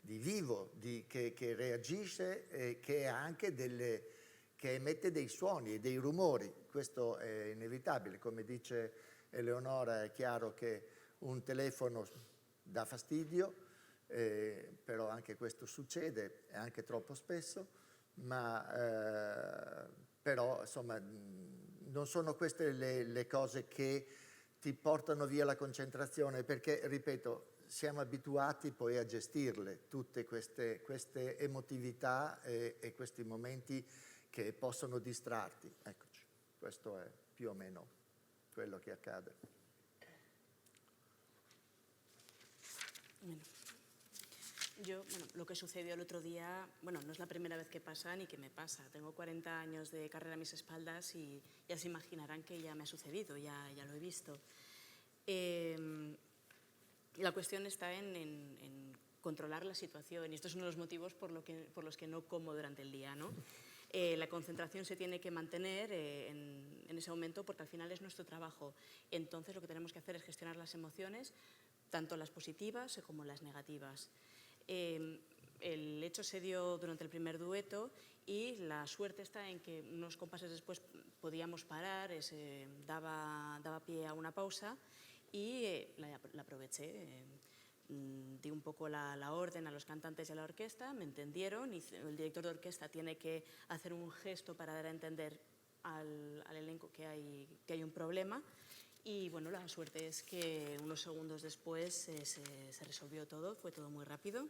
Speaker 2: vivo, che reagisce, e che anche che emette dei suoni e dei rumori. Questo è inevitabile. Come dice Eleonora, è chiaro che un telefono dà fastidio, però anche questo succede, e anche troppo spesso, ma però insomma non sono queste le cose che ti portano via la concentrazione, perché, ripeto, siamo abituati poi a gestirle, tutte queste emotività e questi momenti che possono distrarti. Eccoci, questo è più o meno quello che accade.
Speaker 3: Yo, lo que sucedió el otro día, no es la primera vez que pasa ni que me pasa. Tengo 40 años de carrera a mis espaldas y ya se imaginarán que ya me ha sucedido, ya lo he visto. La cuestión está en controlar la situación y esto es uno de los motivos por los que no como durante el día, ¿no? La concentración se tiene que mantener en ese momento porque al final es nuestro trabajo. Entonces lo que tenemos que hacer es gestionar las emociones, tanto las positivas como las negativas. El hecho se dio durante el primer dueto y la suerte está en que unos compases después podíamos parar, daba pie a una pausa y la aproveché. Di un poco la orden a los cantantes y a la orquesta, me entendieron y el director de orquesta tiene que hacer un gesto para dar a entender al elenco que hay un problema y bueno, la suerte es que unos segundos después se resolvió todo, fue todo muy rápido.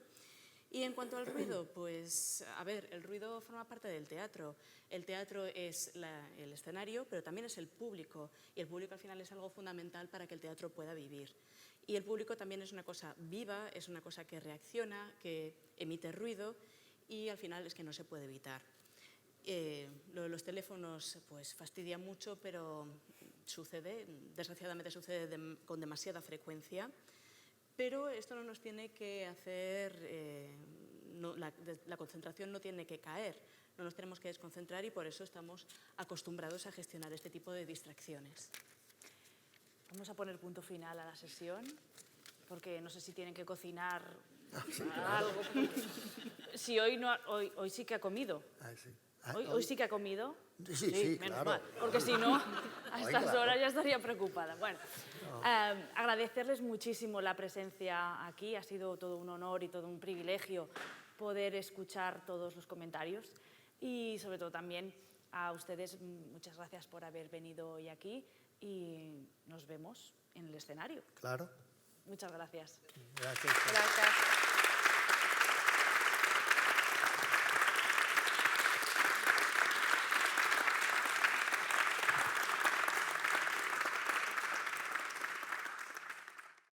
Speaker 3: Y en cuanto al ruido, pues a ver, el ruido forma parte del teatro. El teatro es el escenario, pero también es el público y el público al final es algo fundamental para que el teatro pueda vivir. Y el público también es una cosa viva, es una cosa que reacciona, que emite ruido y al final es que no se puede evitar. Lo de los teléfonos pues fastidia mucho, pero sucede, desgraciadamente sucede con demasiada frecuencia, pero esto no nos tiene que hacer, la concentración no tiene que caer, no nos tenemos que desconcentrar y por eso estamos acostumbrados a gestionar este tipo de distracciones.
Speaker 1: Vamos a poner punto final a la sesión, porque no sé si tienen que cocinar algo. Si hoy sí que ha comido.
Speaker 2: Sí.
Speaker 1: Hoy sí que ha comido.
Speaker 2: Sí,
Speaker 1: menos
Speaker 2: claro.
Speaker 1: mal, porque si no, a estas horas ya estaría preocupada. Bueno, agradecerles muchísimo la presencia aquí. Ha sido todo un honor y todo un privilegio poder escuchar todos los comentarios y sobre todo también a ustedes muchas gracias por haber venido hoy aquí y nos vemos en el escenario.
Speaker 2: Claro.
Speaker 1: Muchas gracias.
Speaker 2: Gracias.
Speaker 4: Gracias.